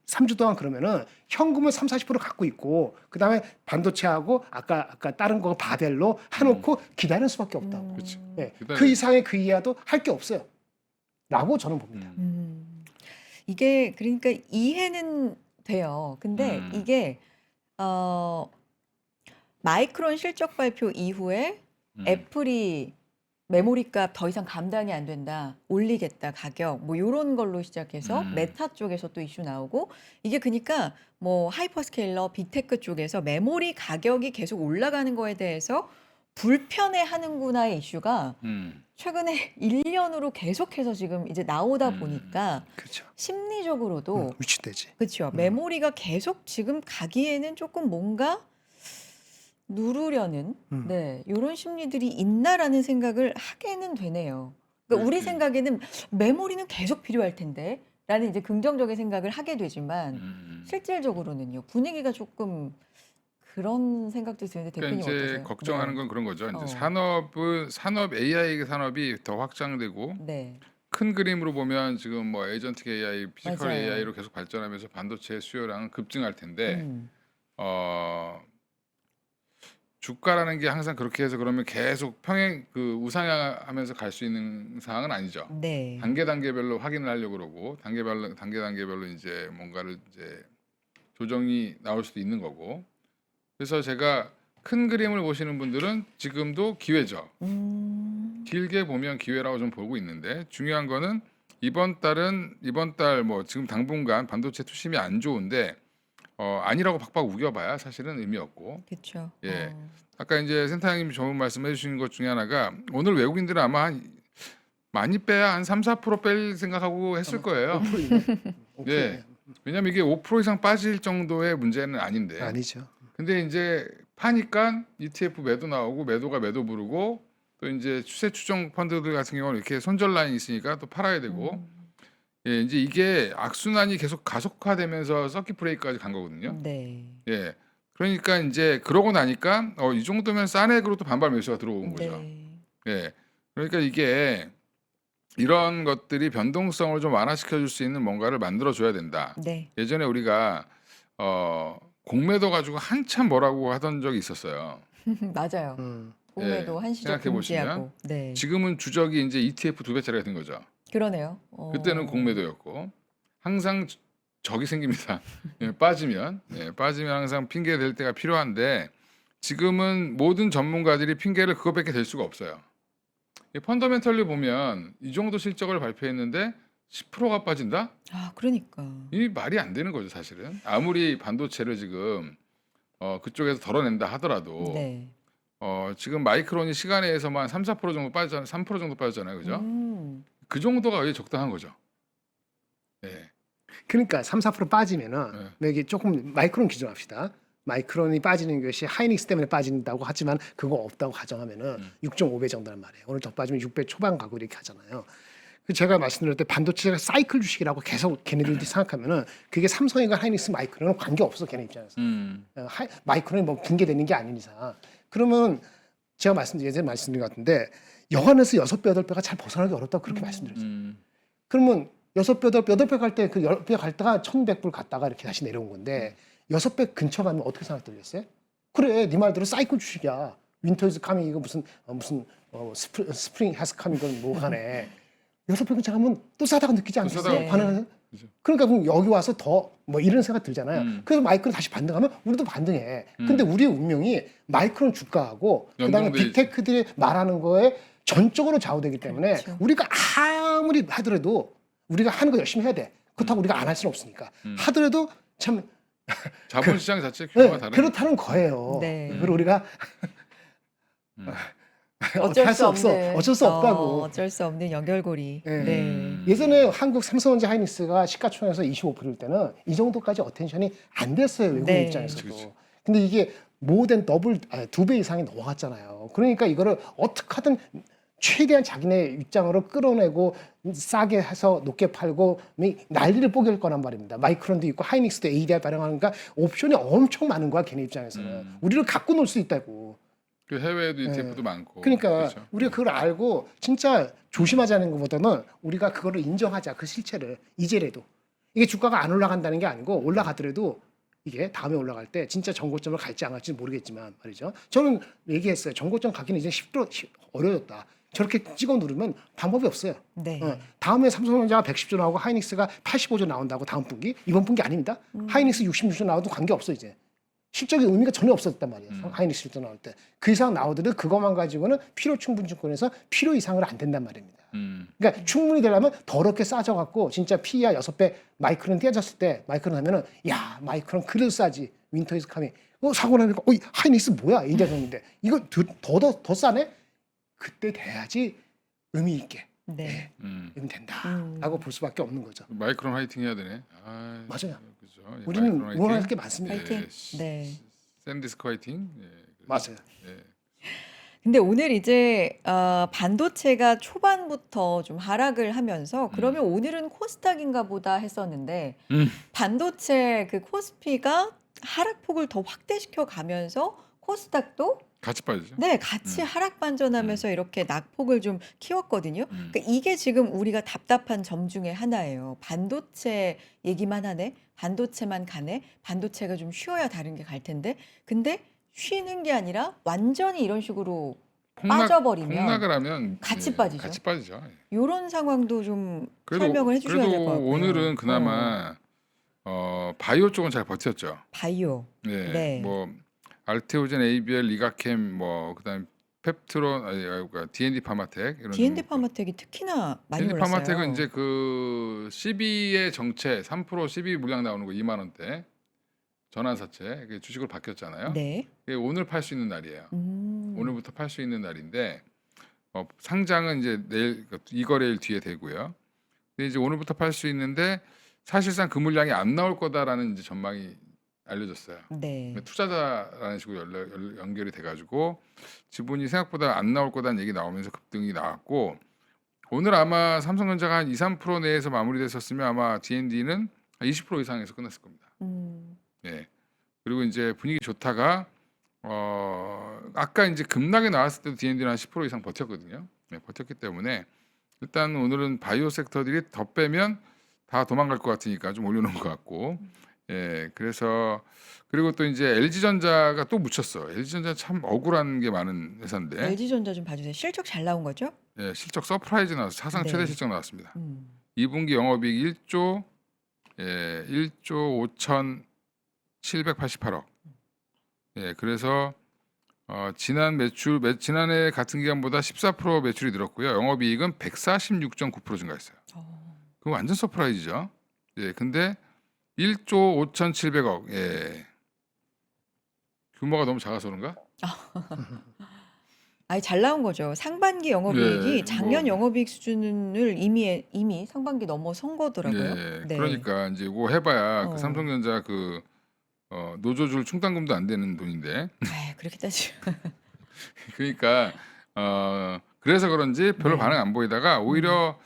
3주 동안 그러면은 현금을 3, 40% 갖고 있고 그다음에 반도체하고 아까 다른 거 바벨로 해놓고 기다릴 수밖에 없다고. 그렇지. 예. 기다려야 그 이상의 그 이하도 할 게 없어요. 라고 저는 봅니다. 이게 그러니까 이해는 돼요. 근데 이게 마이크론 실적 발표 이후에 애플이 메모리 값 더 이상 감당이 안 된다. 올리겠다, 가격. 뭐 요런 걸로 시작해서 메타 쪽에서 또 이슈 나오고 이게 그러니까 뭐 하이퍼스케일러, 빅테크 쪽에서 메모리 가격이 계속 올라가는 거에 대해서 불편해하는구나의 이슈가 최근에 1년으로 계속해서 지금 이제 나오다 보니까 그렇죠. 심리적으로도 위축되지. 그렇죠. 메모리가 계속 지금 가기에는 조금 뭔가 누르려는 네, 요런 심리들이 있나라는 생각을 하게는 되네요. 그러니까 우리 그렇지. 생각에는 메모리는 계속 필요할 텐데 라는 이제 긍정적인 생각을 하게 되지만 실질적으로는요. 분위기가 조금 그런 생각도 드는데 그러니까 대표님 이제 어떠세요? 걱정하는 네. 건 그런 거죠. 이제 어. 산업 AI 산업이 더 확장되고 네. 큰 그림으로 보면 지금 뭐 에이전틱 AI, 피지컬 맞아요. AI로 계속 발전하면서 반도체 수요량은 급증할 텐데 음. 주가라는 게 항상 그렇게 해서 그러면 계속 평행 우상향하면서 갈 수 있는 상황은 아니죠. 네. 단계별로 확인을 하려고 그러고 단계별로 이제 뭔가를 이제 조정이 나올 수도 있는 거고. 그래서 제가 큰 그림을 보시는 분들은 지금도 기회죠. 길게 보면 기회라고 좀 보고 있는데 중요한 거는 이번 달 뭐 지금 당분간 반도체 투심이 안 좋은데 아니라고 박박 우겨봐야 사실은 의미 없고. 그렇죠. 예. 아까 이제 센터장님이 좋은 말씀해 주신 것 중에 하나가 오늘 외국인들은 아마 많이 빼야 한 3, 4%뺄 생각하고 했을 거예요. 5%이네. 예. 왜냐면 이게 5% 이상 빠질 정도의 문제는 아닌데. 아니죠. 근데 이제 파니까 ETF 매도 나오고 매도가 매도 부르고 또 이제 추세 추종 펀드들 같은 경우는 이렇게 손절 라인이 있으니까 또 팔아야 되고 예, 이제 이게 악순환이 계속 가속화되면서 서킷 브레이크까지 간 거거든요. 네. 예. 그러니까 이제 그러고 나니까 이 정도면 싸넥으로 또 반발 매수가 들어온 거죠. 네. 예. 그러니까 이게 이런 것들이 변동성을 좀 완화시켜 줄 수 있는 뭔가를 만들어 줘야 된다. 네. 예전에 우리가 공매도 가지고 한참 뭐라고 하던 적이 있었어요. 맞아요. 공매도 예, 한시적 생각해 보시면 금지하고. 네. 지금은 주적이 이제 ETF 2배짜리가 된 거죠. 그러네요. 그때는 공매도였고 항상 적이 생깁니다. 예, 빠지면 항상 핑계 댈 때가 필요한데 지금은 모든 전문가들이 핑계를 그것밖에 댈 수가 없어요. 이 펀더멘털리 보면 이 정도 실적을 발표했는데 10%가 빠진다? 아, 그러니까. 이 말이 안 되는 거죠, 사실은. 아무리 반도체를 지금 그쪽에서 덜어낸다 하더라도 네. 지금 마이크론이 시간에 의해서만 3-4% 정도 빠졌잖아요. 3% 정도 빠졌잖아요. 그죠? 음. 그 정도가 왜 적당한 거죠. 예. 그러니까 3-4% 빠지면은 네. 뭐 이게 조금 마이크론 기준합시다. 마이크론이 빠지는 것이 하이닉스 때문에 빠진다고 하지만 그거 없다고 가정하면은 6.5배 정도란 말이에요. 오늘 더 빠지면 6배 초반 가고 이렇게 하잖아요. 그 제가 말씀드릴 때 반도체가 사이클 주식이라고 계속 걔네들이 생각하면은 그게 삼성이가 하이닉스 마이크론은 관계 없어 걔네 입장에서. 마이크론이 뭐 붕괴되는 게 아닌 이상. 그러면 제가 예전에 말씀드린 것 같은데 영안에서 6배, 8배가 잘 벗어나기 어렵다고 그렇게 말씀드렸어요. 그러면 6배, 8배 갈 때 그 10배 갈 때가 1,100불 갔다가 이렇게 다시 내려온 건데 6배 근처 가면 어떻게 생각 들렸어요? 그래, 네 말대로 사이클 주식이야. 윈터즈 카밍 이거 무슨 스프링 해스 카밍 이건 뭐 하네. 6배 근처 가면 또 싸다고 느끼지 않겠어요? 싸다고. 반응하는? 그죠. 그러니까 그럼 여기 와서 더 뭐 이런 생각 들잖아요. 그래서 마이크론 다시 반등하면 우리도 반등해. 근데 우리의 운명이 마이크론 주가하고 그다음에 연동돼 빅테크들이 말하는 거에 전적으로 좌우되기 때문에 그렇죠. 우리가 아무리 하더라도 우리가 하는 거 열심히 해야 돼. 그렇다고 우리가 안 할 수는 없으니까. 하더라도 참 자본시장 자체 규모가 네, 다른 그렇다는 거예요. 네. 그리고 우리가 어쩔 할 수 수 없어. 없는. 어쩔 수 없다고. 어쩔 수 없는 연결고리. 네. 네. 예전에 한국 삼성전자 하이닉스가 시가총액에서 25%일 때는 이 정도까지 어텐션이 안 됐어요. 외국 네. 입장에서도. 그치. 근데 이게 모든 2배 이상이 넘어갔잖아요. 그러니까 이거를 어떻게 하든 최대한 자기네 입장으로 끌어내고 싸게 해서 높게 팔고 난리를 뽀갤 거란 말입니다. 마이크론도 있고 하이닉스도 ADR 발행하니까 옵션이 엄청 많은 거야. 걔네 입장에서는. 우리를 갖고 놀 수 있다고. 그 해외에도 ETF도 많고. 그러니까 그렇죠. 우리가 그걸 알고 진짜 조심하자는 것보다는 우리가 그거를 인정하자. 그 실체를 이제라도. 이게 주가가 안 올라간다는 게 아니고 올라가더라도 이게 다음에 올라갈 때 진짜 정고점을 갈지 안 갈지는 모르겠지만 말이죠. 저는 얘기했어요. 정고점 가기는 이제 10% 어려졌다. 저렇게 찍어 누르면 방법이 없어요. 네. 다음에 삼성전자가 110조 나오고 하이닉스가 85조 나온다고 다음 분기 이번 분기 아닙니다. 하이닉스 66조 나와도 관계 없어 이제. 실적의 의미가 전혀 없었단 말이에요. 하이닉스 실적 나올 때. 그 이상 나오더라도 그것만 가지고는 필요 충분증권에서 필요 이상으로 안 된단 말입니다. 그러니까 충분히 되려면 더럽게 싸져갖고 진짜 PER 6배 마이크론 떼졌을 때 마이크론 하면은 야 마이크론 그래도 싸지. 윈터이즈 카밍. 사고 나니까 하이닉스 뭐야? 이대성인데 이거 더 싸네? 그때 돼야지 의미 있게. 네. 이면 된다라고 볼 수밖에 없는 거죠. 마이크론 화이팅 해야 되네. 맞아요. 그죠. 예, 우리는 마이크론 화이팅. 응원할 게 많습니다. 화이팅. 예, 네. 샌디스크 화이팅. 예, 맞아요. 예. 근데 오늘 이제 반도체가 초반부터 좀 하락을 하면서 그러면 오늘은 코스닥인가 보다 했었는데 반도체 그 코스피가 하락폭을 더 확대시켜 가면서 코스닥도 같이 빠지죠. 네, 같이 하락 반전하면서 이렇게 낙폭을 좀 키웠거든요. 그러니까 이게 지금 우리가 답답한 점 중에 하나예요. 반도체 얘기만 하네, 반도체만 가네, 반도체가 좀 쉬어야 다른 게 갈 텐데, 근데 쉬는 게 아니라 완전히 이런 식으로 빠져버리면 폭락을 하면 같이 빠지죠. 같이 빠지죠. 예. 이런 상황도 좀 그래도 설명을 해주셔야 될 것 그래도 같고요. 오늘은 그나마 바이오 쪽은 잘 버텼죠. 바이오. 예. 네. 뭐 알테오젠, ABL, 리가캠, 뭐 그다음 펩트론, 그러니까 D&D 파마텍 이런. D&D 파마텍이 특히나 많이 D&D 올랐어요. 파마텍은 이제 그 12의 정체 3% 12 물량 나오는 거 2만 원대 전환사채 그게 주식으로 바뀌었잖아요. 네. 그게 오늘 팔 수 있는 날이에요. 오늘부터 팔 수 있는 날인데 상장은 이제 내일 이 거래일 뒤에 되고요. 근데 이제 오늘부터 팔 수 있는데 사실상 그 물량이 안 나올 거다라는 이제 전망이 알려졌어요. 네. 투자자라는 식으로 연결이 돼가지고 지분이 생각보다 안 나올 거다는 얘기 나오면서 급등이 나왔고 오늘 아마 삼성전자가 한 2-3% 내에서 마무리됐었으면 아마 D&D는 20% 이상에서 끝났을 겁니다. 예. 그리고 이제 분위기 좋다가 아까 이제 급락이 나왔을 때도 D&D는 한 10% 이상 버텼거든요. 네, 버텼기 때문에 일단 오늘은 바이오 섹터들이 더 빼면 다 도망갈 것 같으니까 좀 올려놓은 것 같고, 예, 그래서 그리고 또 이제 LG전자가 또 묻혔어. LG전자 참 억울한 게 많은 회사인데, LG전자 좀 봐주세요. 실적 잘 나온 거죠? 예, 실적 서프라이즈 나와서 사상 네. 최대 실적 나왔습니다. 음. 2분기 영업이익 1조 5,788억. 예, 그래서 지난해 같은 기간보다 14% 매출이 늘었고요. 영업이익은 146.9% 증가했어요. 그거 완전 서프라이즈죠. 예, 근데 1조 5,700억. 예. 규모가 너무 작아서 그런가? 아니 잘 나온 거죠. 상반기 영업이익이 예, 작년 뭐, 영업이익 수준을 이미 상반기 넘어선 거더라고요. 예, 네. 그러니까 이제 이거 해봐야 그 어. 삼성전자 그 노조줄 충당금도 안 되는 돈인데, 아, 그렇게 따지면 그러니까 그래서 그런지 별로 네. 반응 안 보이다가 오히려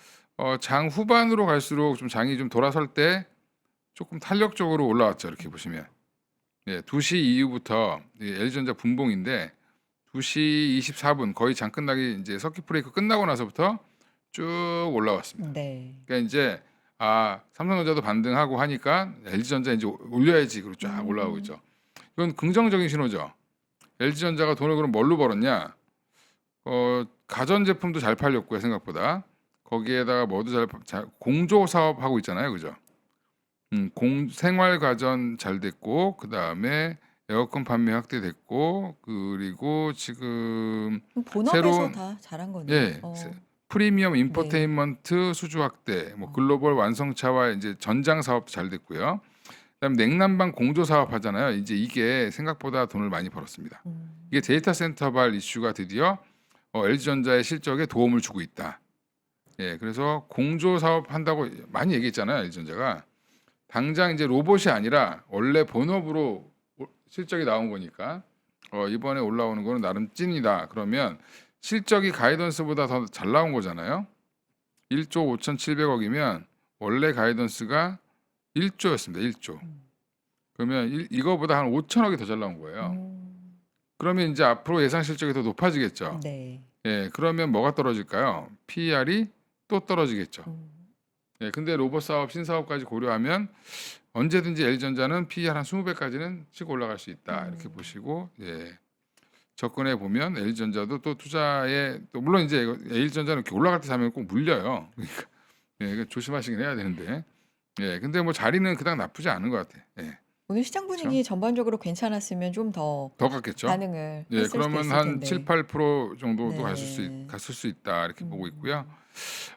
장 후반으로 갈수록 좀 장이 좀 돌아설 때 조금 탄력적으로 올라왔죠. 이렇게 보시면, 예, 2시 이후부터 LG전자 분봉인데 2시 24분 거의 장 끝나기 이제 서킷 브레이크 끝나고 나서부터 쭉 올라왔습니다. 네. 그러니까 이제 삼성전자도 반등하고 하니까 LG전자 이제 올려야지 그리고 쫙 올라오고 있죠. 이건 긍정적인 신호죠. LG전자가 돈을 그럼 뭘로 벌었냐? 가전 제품도 잘 팔렸고요 생각보다. 거기에다가 뭐도 공조 사업 하고 있잖아요, 그죠? 생활 가전 잘 됐고 그 다음에 에어컨 판매 확대됐고 그리고 지금 본업에서 새로운 다 잘한 거네요. 예 프리미엄 네. 인포테인먼트 수주 확대, 뭐 글로벌 완성차와 이제 전장 사업도 잘 됐고요. 그다음 냉난방 공조 사업 하잖아요. 이제 이게 생각보다 돈을 많이 벌었습니다. 이게 데이터 센터발 이슈가 드디어 LG전자의 실적에 도움을 주고 있다. 예, 그래서 공조 사업 한다고 많이 얘기했잖아요, LG전자가. 당장 이제 로봇이 아니라 원래 본업으로 실적이 나온 거니까 이번에 올라오는 거는 나름 찐이다. 그러면 실적이 가이던스보다 더 잘 나온 거잖아요. 1조 5,700억이면 원래 가이던스가 1조였습니다. 1조. 그러면 이거보다 한 5천억이 더 잘 나온 거예요. 그러면 이제 앞으로 예상 실적이 더 높아지겠죠. 네. 예, 그러면 뭐가 떨어질까요? PER이 또 떨어지겠죠. 예, 근데 로봇 사업, 신사업까지 고려하면 언제든지 LG전자는 PER 한 20배까지는 치고 올라갈 수 있다. 이렇게 보시고 예. 접근해 보면 LG전자도 또 투자에 또 물론 이제 LG전자는 이렇게 올라갈 때 사면 꼭 물려요. 그러니까 예, 이거 조심하시긴 해야 되는데 예, 근데 뭐 자리는 그닥 나쁘지 않은 것 같아. 예, 오늘 시장 그렇죠? 분위기 전반적으로 괜찮았으면 좀 더 더 갔겠죠. 반응을 예, 했을 수도 그러면 있을 한 7, 텐데. 8% 정도도 네. 갔을 수 있다 이렇게 보고 있고요.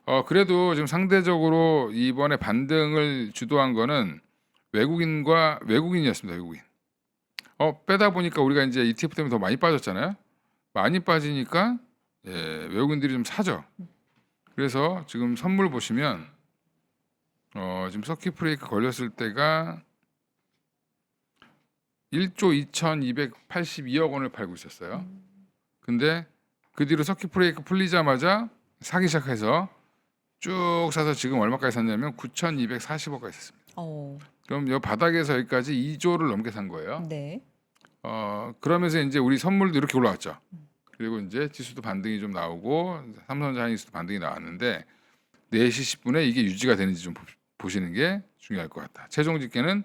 음. 그래도 지금 상대적으로 이번에 반등을 주도한 거는 외국인이었습니다. 외국인. 빼다 보니까 우리가 이제 ETF 때문에 더 많이 빠졌잖아요. 많이 빠지니까 예, 외국인들이 좀 사죠. 그래서 지금 선물 보시면 지금 서킷 브레이크 걸렸을 때가 1조 2,282억 원을 팔고 있었어요. 근데 그 뒤로 서킷 브레이크 풀리자마자 사기 시작해서 쭉 사서 지금 얼마까지 샀냐면 9,240억까지 샀습니다. 그럼 이 바닥에서 여기까지 2조를 넘게 산 거예요. 네. 그러면서 이제 우리 선물도 이렇게 올라왔죠. 그리고 이제 지수도 반등이 좀 나오고 삼성전자 하이닉스도 반등이 나왔는데 4시 10분에 이게 유지가 되는지 좀 보시는 게 중요할 것 같다. 최종 집계는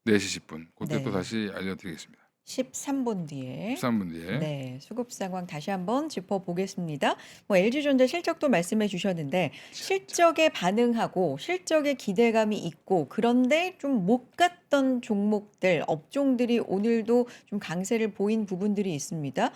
4시 10분. 그때 또 네. 다시 알려드리겠습니다. 13분 뒤에. 13분 뒤에. 네, 수급 상황 다시 한번 짚어보겠습니다. 뭐 LG전자 실적도 말씀해 주셨는데 실적에 반응하고 실적에 기대감이 있고 그런데 좀 못 갔던 종목들, 업종들이 오늘도 좀 강세를 보인 부분들이 있습니다.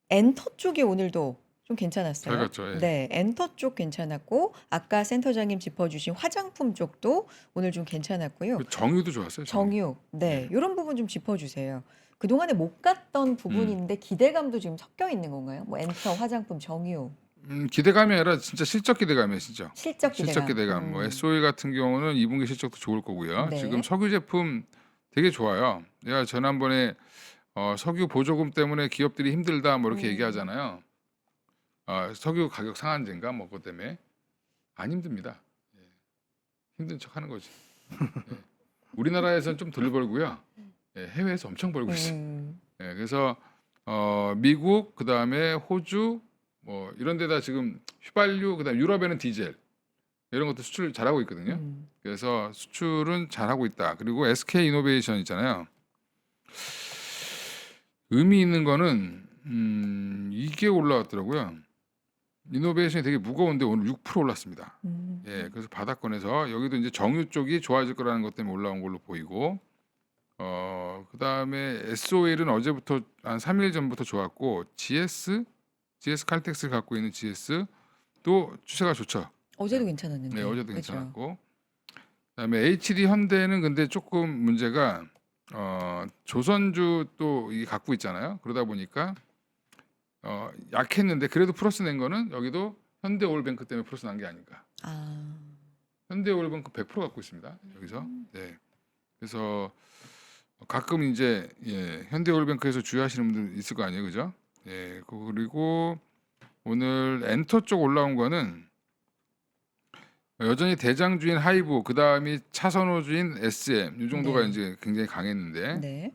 엔터 쪽이 오늘도 좀 잘 괜찮았어요. 갔죠. 예. 네, 엔터 쪽 괜찮았고 아까 센터장님 짚어주신 화장품 쪽도 오늘 좀 괜찮았고요. 그 정유도 좋았어요. 정유, 네, 네. 이런 부분 좀 짚어주세요. 그동안에 못 갔던 부분인데 기대감도 지금 섞여 있는 건가요? 뭐 엔터, 화장품, 정유, 기대감이 아니라 진짜 실적 기대감이에요. 진짜. 실적 기대감. 실적 기대감. 뭐 SOE 같은 경우는 2분기 실적도 좋을 거고요. 네. 지금 석유 제품 되게 좋아요. 내가 지난번에 석유 보조금 때문에 기업들이 힘들다 뭐 이렇게 얘기하잖아요. 석유 가격 상한제인가 뭐 그것 때문에 안 힘듭니다. 예. 힘든 척하는 거지. 예. 우리나라에서는 좀 덜 벌고요. 예, 해외에서 엄청 벌고 있어요. 예, 그래서 미국 그다음에 호주 뭐 이런 데다 지금 휘발유 그다음 유럽에는 디젤 이런 것도 수출 잘하고 있거든요. 그래서 수출은 잘하고 있다. 그리고 SK 이노베이션 있잖아요. 의미 있는 거는 이게 올라왔더라고요. 이노베이션이 되게 무거운데 오늘 6% 올랐습니다. 예, 그래서 바닥권에서 여기도 이제 정유 쪽이 좋아질 거라는 것 때문에 올라온 걸로 보이고 그다음에 SOL은 어제부터 한 3일 전부터 좋았고 GS 칼텍스를 갖고 있는 GS도 추세가 좋죠. 어제도 네, 괜찮았는데. 어제도 그죠? 괜찮았고. 그다음에 HD 현대는 근데 조금 문제가 조선주 또 이게 갖고 있잖아요. 그러다 보니까 약했는데 그래도 플러스 낸 거는 여기도 현대오일뱅크 때문에 플러스 난 게 아닌가. 아. 현대오일뱅크 100% 갖고 있습니다. 여기서. 네. 그래서 가끔 이제 현대오일뱅크에서 주유하시는 분들 있을 거 아니에요, 그죠? 예. 그리고 오늘 엔터 쪽 올라온 거는 여전히 대장주인 하이브, 그 다음이 차선호주인 SM 이 정도가 네. 이제 굉장히 강했는데 네.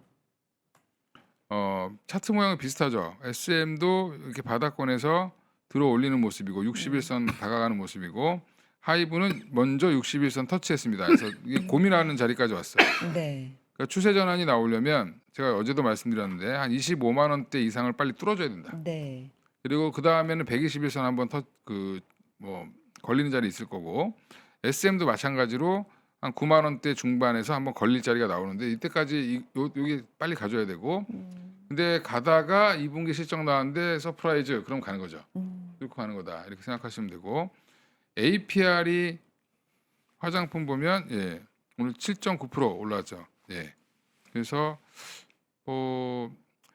차트 모양이 비슷하죠. SM도 이렇게 바닥권에서 들어 올리는 모습이고 61선 다가가는 모습이고 하이브는 먼저 61선 터치했습니다. 그래서 이게 고민하는 자리까지 왔어요. 네. 그러니까 추세 전환이 나오려면 제가 어제도 말씀드렸는데 한 25만 원대 이상을 빨리 뚫어줘야 된다. 네. 그리고 그 다음에는 121선 한번 걸리는 자리 있을 거고 SM도 마찬가지로 한 9만 원대 중반에서 한번 걸릴 자리가 나오는데 이때까지 여기 빨리 가져야 되고 근데 가다가 2분기 실적 나왔는데 서프라이즈 그럼 가는 거죠. 뚫고 가는 거다 이렇게 생각하시면 되고 APR이 화장품 보면 오늘 7.9% 올라왔죠. 그래서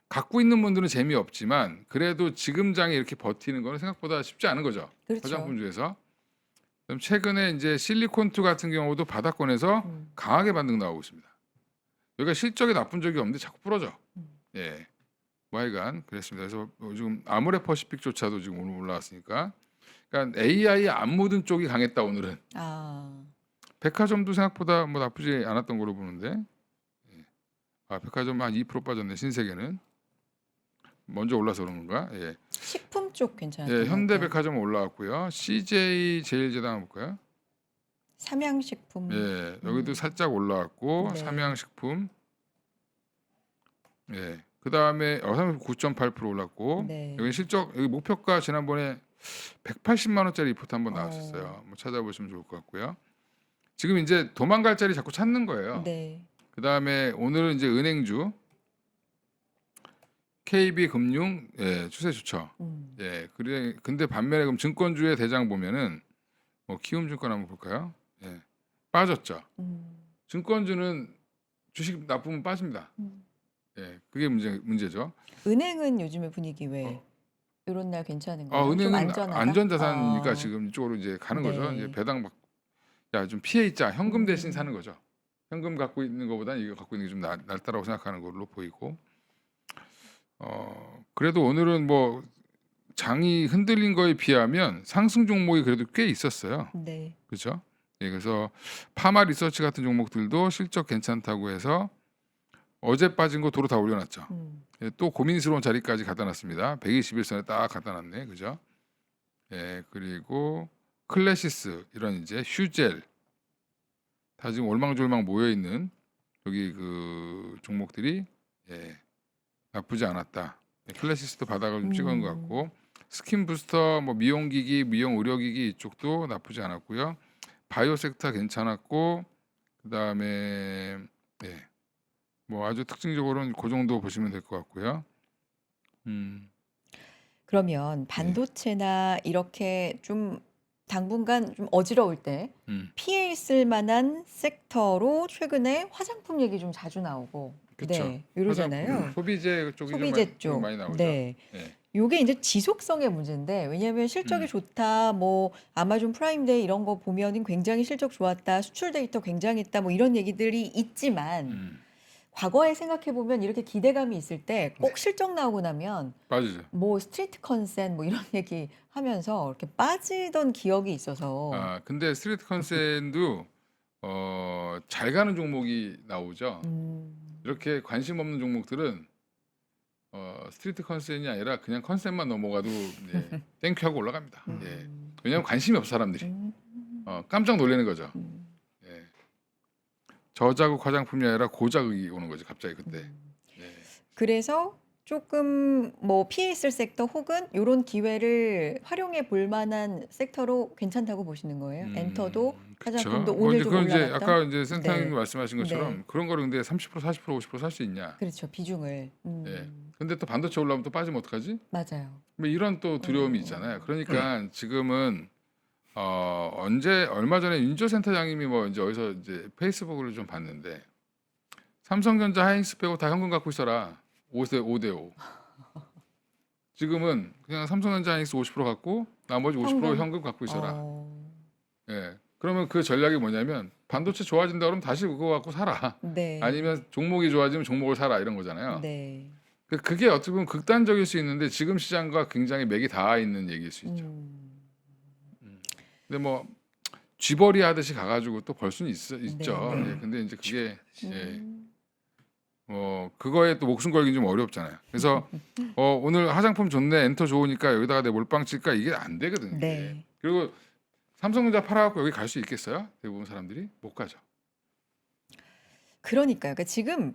갖고 있는 분들은 재미없지만 그래도 지금 장에 이렇게 버티는 거는 생각보다 쉽지 않은 거죠. 그렇죠. 화장품 중에서. 그럼 최근에 이제 실리콘2 같은 경우도 바닥권에서 강하게 반등 나오고 있습니다. 여기가 실적이 나쁜 적이 없는데 자꾸 부러져. 뭐 하여간 그랬습니다. 그래서 지금 아모레퍼시픽조차도 지금 오늘 올라왔으니까 그러니까 AI 안 묻은 쪽이 강했다 오늘은. 아. 백화점도 생각보다 뭐 나쁘지 않았던 걸로 보는데 백화점 한 2% 빠졌네. 신세계는 먼저 올라서 그런 건가? 식품 쪽 괜찮았던 것 같아요. 현대백화점 올라왔고요. CJ 제일제당 한번 볼까요? 삼양식품. 여기도 살짝 올라왔고 네. 삼양식품. 그 다음에 9.8% 올랐고 네. 여기 실적 여기 목표가 지난번에 180만 원짜리 리포트 한번 나왔었어요. 뭐 찾아보시면 좋을 것 같고요. 지금 이제 도망갈 자리 자꾸 찾는 거예요. 네. 그 다음에 오늘은 이제 은행주 KB금융 추세 좋죠. 그래 근데 반면에 그럼 증권주의 대장 보면은 뭐 키움증권 한번 볼까요? 빠졌죠. 증권주는 주식 나쁘면 빠집니다. 그게 문제죠. 은행은 요즘에 분위기 왜 이런 날 괜찮은가요? 좀 은행은 안전하다? 안전자산이니까 지금 이쪽으로 이제 가는 거죠. 네. 이제 배당 좀 피해 있자. 현금 대신 사는 거죠. 현금 갖고 있는 것보다 이거 갖고 있는 게 좀 낫다라고 생각하는 걸로 보이고. 그래도 오늘은 뭐 장이 흔들린 거에 비하면 상승 종목이 그래도 꽤 있었어요. 네. 그렇죠? 그래서 파마 리서치 같은 종목들도 실적 괜찮다고 해서 어제 빠진 거 도로 다 올려놨죠. 또 고민스러운 자리까지 갖다 놨습니다. 121선에 딱 갖다 놨네, 그죠? 그리고 클래시스 이런 이제 휴젤 다 지금 올망졸망 모여 있는 여기 그 종목들이 나쁘지 않았다. 클래시스도 바닥을 좀 찍은 것 같고 스킨 부스터, 뭐 미용기기, 미용 의료기기 이쪽도 나쁘지 않았고요. 바이오 섹터 괜찮았고 그 다음에 뭐 아주 특징적으로는 그 정도 보시면 될 것 같고요. 그러면 반도체나 이렇게 좀 당분간 좀 어지러울 때 피해 있을 만한 섹터로 최근에 화장품 얘기 좀 자주 나오고 그쵸. 이러잖아요. 소비재 쪽이 소비재 좀 쪽. 많이 나오죠. 네. 요게 이제 지속성의 문제인데 왜냐하면 실적이 좋다, 뭐 아마존 프라임데이 이런 거 보면은 굉장히 실적 좋았다, 수출 데이터 굉장했다, 뭐 이런 얘기들이 있지만 과거에 생각해 보면 이렇게 기대감이 있을 때 꼭 실적 나오고 나면 빠지죠. 뭐 스트리트 컨센 뭐 이런 얘기 하면서 이렇게 빠지던 기억이 있어서. 근데 스트리트 컨센도 잘 가는 종목이 나오죠. 이렇게 관심 없는 종목들은 스트리트 컨센이 아니라 그냥 컨센만 넘어가도 땡큐 하고 올라갑니다. 왜냐하면 관심이 없어 사람들이. 깜짝 놀라는 거죠. 저자극 화장품이 아니라 고자극이 오는 거죠. 갑자기 그때. 그래서 조금 뭐 피해 있을 섹터 혹은 요런 기회를 활용해 볼 만한 섹터로 괜찮다고 보시는 거예요? 엔터도 그쵸. 화장품도 뭐 오늘 이제 좀 그건 이제 올라갔던? 아까 이제 센터장님이 네. 말씀하신 것처럼 네. 그런 거를 근데 30% 40% 50% 살 수 있냐? 그렇죠. 비중을. 예. 근데 또 반도체 올라오면 또 빠지면 어떡하지? 맞아요. 뭐 이런 또 두려움이 있잖아요. 그러니까 지금은 언제 얼마 전에 윤조 센터장님이 뭐 이제 어디서 이제 페이스북을 좀 봤는데 삼성전자 하이닉스 빼고 다 현금 갖고 있어라. 5대 5. 지금은 그냥 삼성전자 하이닉스 50% 갖고 나머지 50% 현금. 현금 갖고 있어라. 어. 예. 그러면 그 전략이 뭐냐면 반도체 좋아진다 그러면 다시 그거 갖고 살아. 네. 아니면 종목이 좋아지면 종목을 사라 이런 거잖아요. 네. 그게 어떻게 보면 극단적일 수 있는데 지금 시장과 굉장히 맥이 닿아 있는 얘기일 수 있죠. 근데 뭐 쥐벌이 하듯이 가가지고 또 벌 수는 있죠. 네. 예, 근데 이제 그게 예, 음. 그거에 또 목숨 걸긴 좀 어렵잖아요. 그래서 오늘 화장품 좋네, 엔터 좋으니까 여기다가 내 몰빵 칠까 이게 안 되거든요. 이게. 네. 그리고 삼성전자 팔아갖고 여기 갈 수 있겠어요? 대부분 사람들이 못 가죠. 그러니까요. 그러니까 지금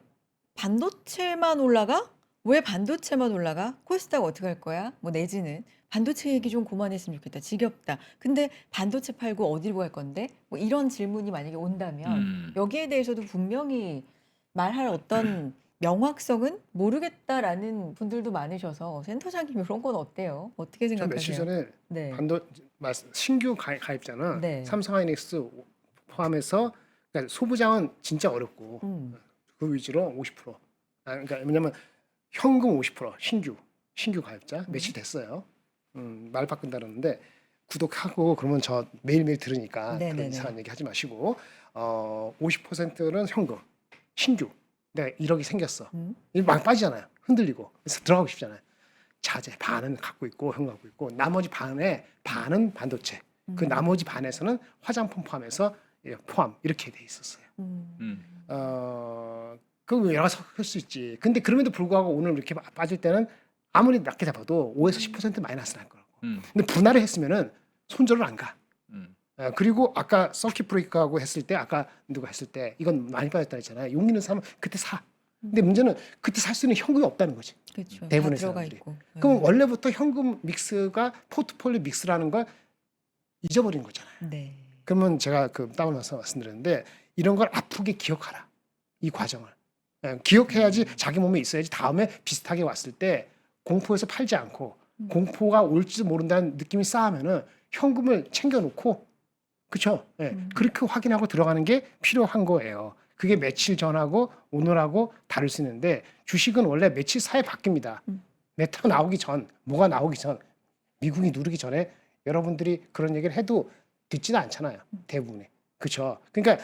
반도체만 올라가? 왜 반도체만 올라가? 코스닥 어떻게 할 거야? 뭐 내지는 반도체 얘기 좀 그만했으면 좋겠다. 지겹다. 근데 반도체 팔고 어디로 갈 건데? 뭐 이런 질문이 만약에 온다면 여기에 대해서도 분명히 말할 어떤 명확성은 모르겠다라는 분들도 많으셔서 센터장님 이런 건 어때요? 어떻게 저 며칠 생각하세요? 전에 네. 신규 가입자는 네. 삼성하이닉스 포함해서 그러니까 소부장은 진짜 어렵고 그 위주로 50%. 그러니까 왜냐면 현금 50% 신규 가입자 며칠 됐어요. 말 바꾼다는데 구독하고 그러면 저 매일매일 들으니까 그런 네네네. 이상한 얘기 하지 마시고 50%는 현금 신규. 내가 1억이 생겼어. 이거 막 빠지잖아요. 흔들리고 그래서 들어가고 싶잖아요. 자재 반은 갖고 있고 현금 갖고 있고 나머지 반은 반도체. 그 나머지 반에서는 화장품 포함해서 포함 이렇게 돼 있었어요. 그 여러 가지 할 수 있지. 근데 그럼에도 불구하고 오늘 이렇게 빠질 때는 아무리 낮게 잡아도 5에서 10% 마이너스 날 거라고. 근데 분할을 했으면은 손절을 안 가. 그리고 아까 서킷 브레이크하고 했을 때 아까 누가 했을 때 이건 많이 빠졌다 했잖아요. 용기 있는 사람은 그때 사. 근데 문제는 그때 살 수 있는 현금이 없다는 거지. 그렇죠. 다 대부분의 들어가 사람들이. 있고. 그럼 원래부터 현금 믹스가 포트폴리오 믹스라는 걸 잊어버린 거잖아요. 네. 그러면 제가 그 다운해서 말씀드렸는데 이런 걸 아프게 기억하라. 이 과정을. 기억해야지 자기 몸에 있어야지 다음에 비슷하게 왔을 때 공포에서 팔지 않고 공포가 올지도 모른다는 느낌이 쌓으면은 현금을 챙겨놓고 그렇죠. 그렇게 확인하고 들어가는 게 필요한 거예요. 그게 며칠 전하고 오늘하고 다를 수 있는데 주식은 원래 며칠 사이에 바뀝니다. 메타가 나오기 전, 뭐가 나오기 전, 미국이 누르기 전에 여러분들이 그런 얘기를 해도 듣지도 않잖아요. 대부분이. 그렇죠. 그러니까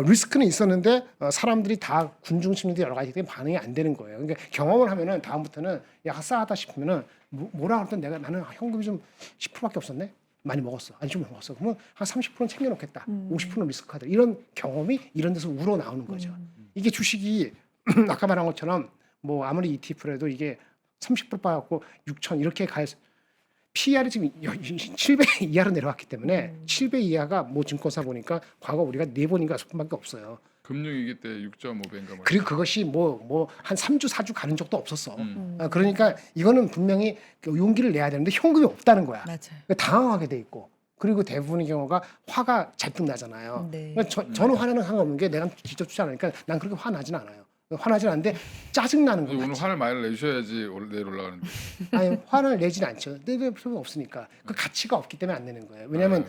리스크는 있었는데 사람들이 다 군중 심리도 여러 가지 때문에 반응이 안 되는 거예요. 그러니까 경험을 하면은 다음부터는 야 싸하다 싶으면은 뭐라 그랬던 나는 현금이 좀 10%밖에 없었네. 많이 먹었어. 아니 좀 먹었어. 그러면 한 30%는 챙겨놓겠다. 50%는 리스크하다. 이런 경험이 이런 데서 우러 나오는 거죠. 이게 주식이 아까 말한 것처럼 뭐 아무리 ETF라도 이게 30% 빠졌고 6천 이렇게 갈 PER이 지금 7배 이하로 내려왔기 때문에 7배 이하가 뭐 증권사 보니까 과거 우리가 4번인가 5번밖에 없어요. 금융위기 때 6.5배인가 뭐. 그리고 그것이 뭐 한 3주 4주 가는 적도 없었어. 그러니까 이거는 분명히 그 용기를 내야 되는데 현금이 없다는 거야. 맞아요. 그러니까 당황하게 돼 있고 그리고 대부분의 경우가 화가 잔뜩 나잖아요. 네. 그러니까 저는 화나는 상관없는 게 내가 직접 주지 않으니까 난 그렇게 화나진 않아요. 화나진 않는데 짜증 나는 건 오늘 맞지. 화를 많이 내주셔야지 내일 올라가는데. 아니 화를 내진 않죠. 내릴 필요가 없으니까 그 가치가 없기 때문에 안 내는 거예요. 왜냐하면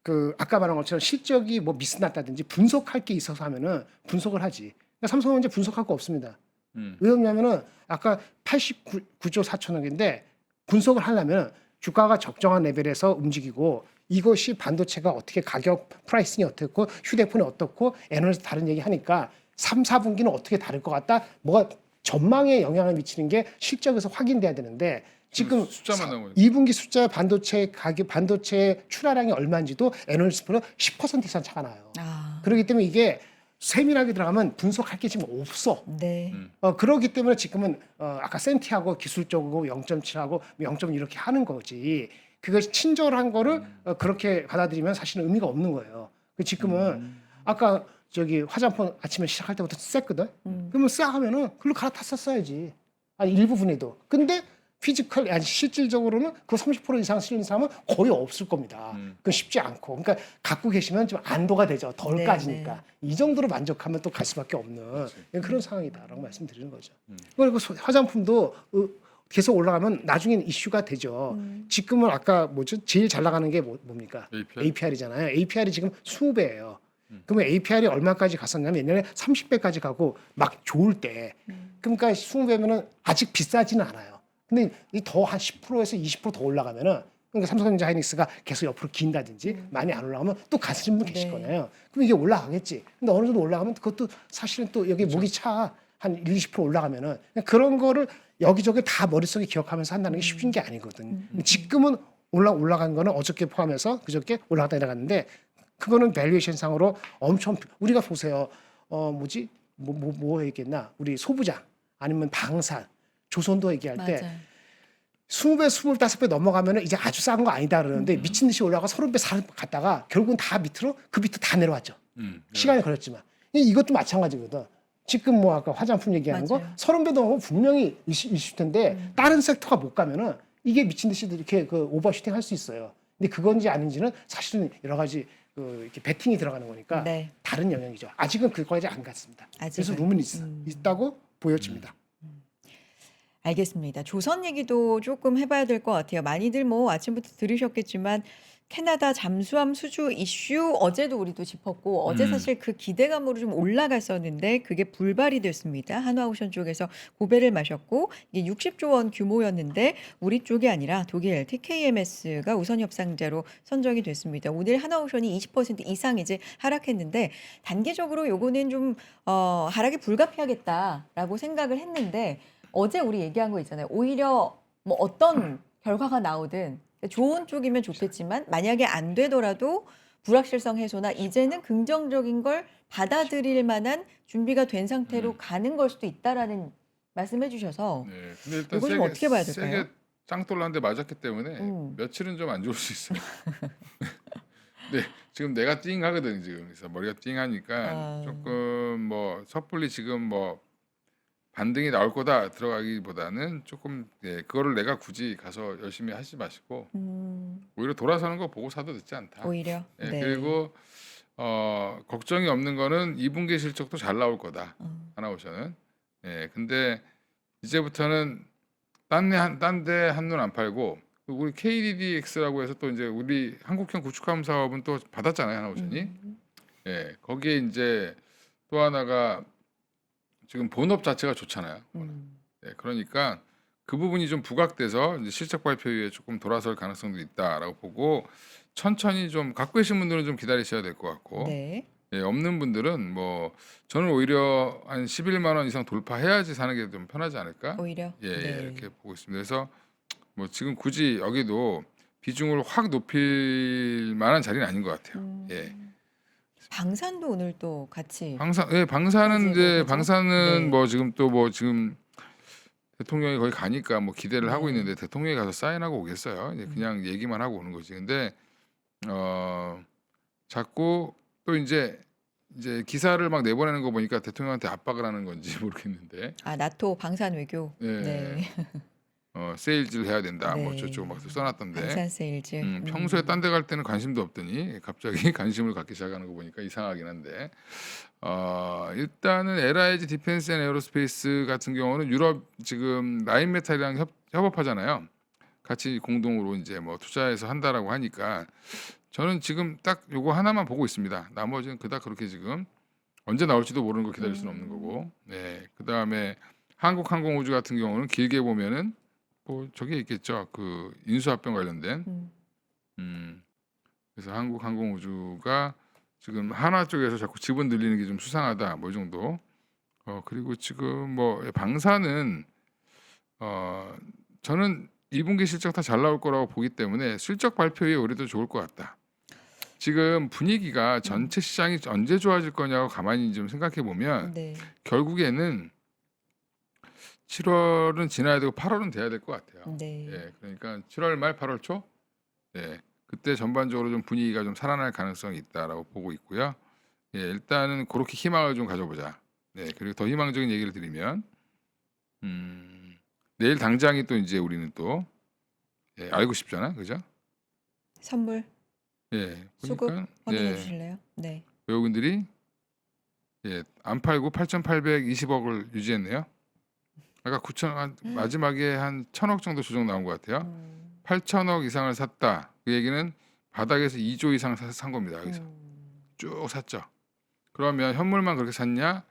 그 아까 말한 것처럼 실적이 뭐 미스났다든지 분석할 게 있어서 하면은 분석을 하지. 그러니까 삼성은 이제 분석할 거 없습니다. 왜 없냐면은 아까 89조 4천억인데 분석을 하려면 주가가 적정한 레벨에서 움직이고 이것이 반도체가 어떻게 가격 프라이싱이 어떻고 휴대폰이 어떻고 에너지 다른 얘기 하니까 3, 4분기는 어떻게 다를 것 같다. 뭐가 전망에 영향을 미치는 게 실적에서 확인돼야 되는데 지금 숫자만 나오고 2분기 숫자 반도체 가격 반도체 출하량이 얼마인지도 애널리스트로 10% 이상 차가 나요. 그렇기 때문에 이게 세밀하게 들어가면 분석할 게 지금 없어. 네. 그렇기 때문에 지금은 아까 센티하고 기술적으로 0.7하고 0.1 이렇게 하는 거지. 그것이 친절한 거를 그렇게 받아들이면 사실은 의미가 없는 거예요. 지금은 아까 저기 화장품 아침에 시작할 때부터 셌거든. 그러면 쎄 하면은 그걸로 갈아탔었어야지. 아니 일부분에도. 근데 피지컬 아니 실질적으로는 그 30% 이상 실린 사람은 거의 없을 겁니다. 그건 쉽지 않고. 그러니까 갖고 계시면 좀 안도가 되죠. 덜 네, 까지니까. 이 정도로 만족하면 또 갈 수밖에 없는 그런 상황이다라고 말씀드리는 거죠. 그리고 화장품도 계속 올라가면 나중엔 이슈가 되죠. 지금은 아까 뭐죠? 제일 잘 나가는 게 뭡니까? APR? APR이잖아요. APR이 지금 20배예요. 그러면 APR이 얼마까지 갔었냐면 옛날에 30배까지 가고 막 좋을 때 그러니까 20배면은 아직 비싸지는 않아요. 근데 이 더 한 10%에서 20% 더 올라가면은 그러니까 삼성전자 하이닉스가 계속 옆으로 긴다든지 많이 안 올라가면 또 가시는 분 계실 네. 거잖아요. 그럼 이게 올라가겠지. 근데 어느 정도 올라가면 그것도 사실은 또 여기 목이 차. 한 1, 20% 올라가면은 그런 거를 여기저기 다 머릿속에 기억하면서 한다는 게 쉬운 게 아니거든. 지금은 올라간 거는 어저께 포함해서 그저께 올라갔다 내려갔는데 그거는 밸류에이션 상으로 엄청 우리가 보세요. 뭐지? 뭐 얘기했나? 우리 소부장 아니면 방산, 조선도 얘기할 때 맞아요. 20배, 25배 넘어가면은 이제 아주 싼 거 아니다 그러는데 미친 듯이 올라가 30배 갔다가 결국은 다 밑으로 그 밑으로 다 내려왔죠. 시간이 걸렸지만 이것도 마찬가지거든. 지금 뭐 아까 화장품 얘기하는 거 맞아요. 30배 넘으면 분명히 있을 텐데 다른 섹터가 못 가면은 이게 미친 듯이 이렇게 그 오버슈팅 할 수 있어요. 근데 그건지 아닌지는 사실은 여러 가지 이렇게 베팅이 들어가는 거니까 네. 다른 영역이죠. 아직은 그거까지 안 갔습니다. 그래서 아직은. 룸은 있다고 보여집니다. 알겠습니다. 조선 얘기도 조금 해봐야 될 것 같아요. 많이들 뭐 아침부터 들으셨겠지만 캐나다 잠수함 수주 이슈 어제도 우리도 짚었고 어제 사실 그 기대감으로 좀 올라갔었는데 그게 불발이 됐습니다. 한화오션 쪽에서 고배를 마셨고 이게 60조 원 규모였는데 우리 쪽이 아니라 독일 TKMS가 우선 협상자로 선정이 됐습니다. 오늘 한화오션이 20% 이상 이제 하락했는데 단기적으로 요거는 좀 하락이 불가피하겠다라고 생각을 했는데 어제 우리 얘기한 거 있잖아요. 오히려 뭐 어떤 결과가 나오든 좋은 쪽이면 좋겠지만 만약에 안 되더라도 불확실성 해소나 이제는 긍정적인 걸 받아들일 만한 준비가 된 상태로 가는 걸 수도 있다라는 말씀해 주셔서 네. 근데 일단 이거 좀 어떻게 봐야 될까요? 세게 짱돌로 한 대 맞았기 때문에 며칠은 좀 안 좋을 수 있어요. 네, 지금 내가 띵하거든 지금. 그래서 머리가 띵하니까 아. 조금 뭐 섣불리 지금 뭐 반등이 나올 거다 들어가기보다는 조금 그거를 내가 굳이 가서 열심히 하지 마시고 오히려 돌아서는 거 보고 사도 늦지 않다. 오히려 예, 네. 그리고 걱정이 없는 거는 2분기 실적도 잘 나올 거다. 하나오션은. 예, 근데 이제부터는 딴 데 한눈 안 팔고 우리 KDDX라고 해서 또 이제 우리 한국형 구축함 사업은 또 받았잖아요, 하나오션이. 예, 거기에 이제 또 하나가 지금 본업 자체가 좋잖아요. 네, 그러니까 그 부분이 좀 부각돼서 이제 실적 발표 이후에 조금 돌아설 가능성도 있다라고 보고 천천히 좀 갖고 계신 분들은 좀 기다리셔야 될 것 같고 네. 예, 없는 분들은 뭐 저는 오히려 한 11만 원 이상 돌파해야지 사는 게 좀 편하지 않을까? 오히려 예, 네. 이렇게 보고 있습니다. 그래서 뭐 지금 굳이 여기도 비중을 확 높일 만한 자리는 아닌 것 같아요. 예. 방산도 오늘 또 같이 방사는 화제고, 이제 그죠? 방사는 네. 뭐 지금 또 뭐 지금 대통령이 거기 가니까 뭐 기대를 하고 네. 있는데 대통령이 가서 사인하고 오겠어요. 이제 그냥 얘기만 하고 오는 거지. 근데 자꾸 또 이제 기사를 막 내보내는 거 보니까 대통령한테 압박을 하는 건지 모르겠는데 아 나토 방산 외교 예. 네. 세일즈를 해야 된다. 뭐 네. 저쪽 막 써놨던데. 방산 세일즈 평소에 딴 데 갈 때는 관심도 없더니 갑자기 관심을 갖기 시작하는 거 보니까 이상하긴 한데 일단은 LIG 디펜스 앤 에어로스페이스 같은 경우는 유럽 지금 라인메탈이랑 협업하잖아요. 같이 공동으로 이제 뭐 투자해서 한다라고 하니까 저는 지금 딱 요거 하나만 보고 있습니다. 나머지는 그닥 그렇게 지금 언제 나올지도 모르는 거 기다릴 수는 없는 거고. 네. 그다음에 한국항공우주 같은 경우는 길게 보면은 뭐 저게 있겠죠. 그 인수합병 관련된. 그래서 한국항공우주가 지금 하나 쪽에서 자꾸 지분 늘리는 게 좀 수상하다. 뭐 이 정도. 그리고 지금 뭐 방사는 저는 2분기 실적 다 잘 나올 거라고 보기 때문에 실적 발표에 우리도 좋을 것 같다. 지금 분위기가 전체 시장이 언제 좋아질 거냐고 가만히 좀 생각해 보면 네. 결국에는 7월은 지나야 되고 8월은 돼야 될 것 같아요. 네. 예, 그러니까 7월 말 8월 초, 예, 그때 전반적으로 좀 분위기가 좀 살아날 가능성이 있다라고 보고 있고요. 예, 일단은 그렇게 희망을 좀 가져보자. 네, 그리고 더 희망적인 얘기를 드리면, 내일 당장이 또 이제 우리는 또 예, 알고 싶잖아, 그죠? 선물 예, 수급 보니까 확인해 예, 주실래요? 네. 외국인들이 예, 안 팔고 8,820억을 유지했네요. 아까 9천 마지막에 한 1,000억 정도 조정 나온 것 같아요. 음. 8,000억 이상을 샀다. 그 얘기는 바닥에서 2조 이상 산 겁니다. 여기서 쭉 샀죠. 그러면 현물만 그렇게 샀냐?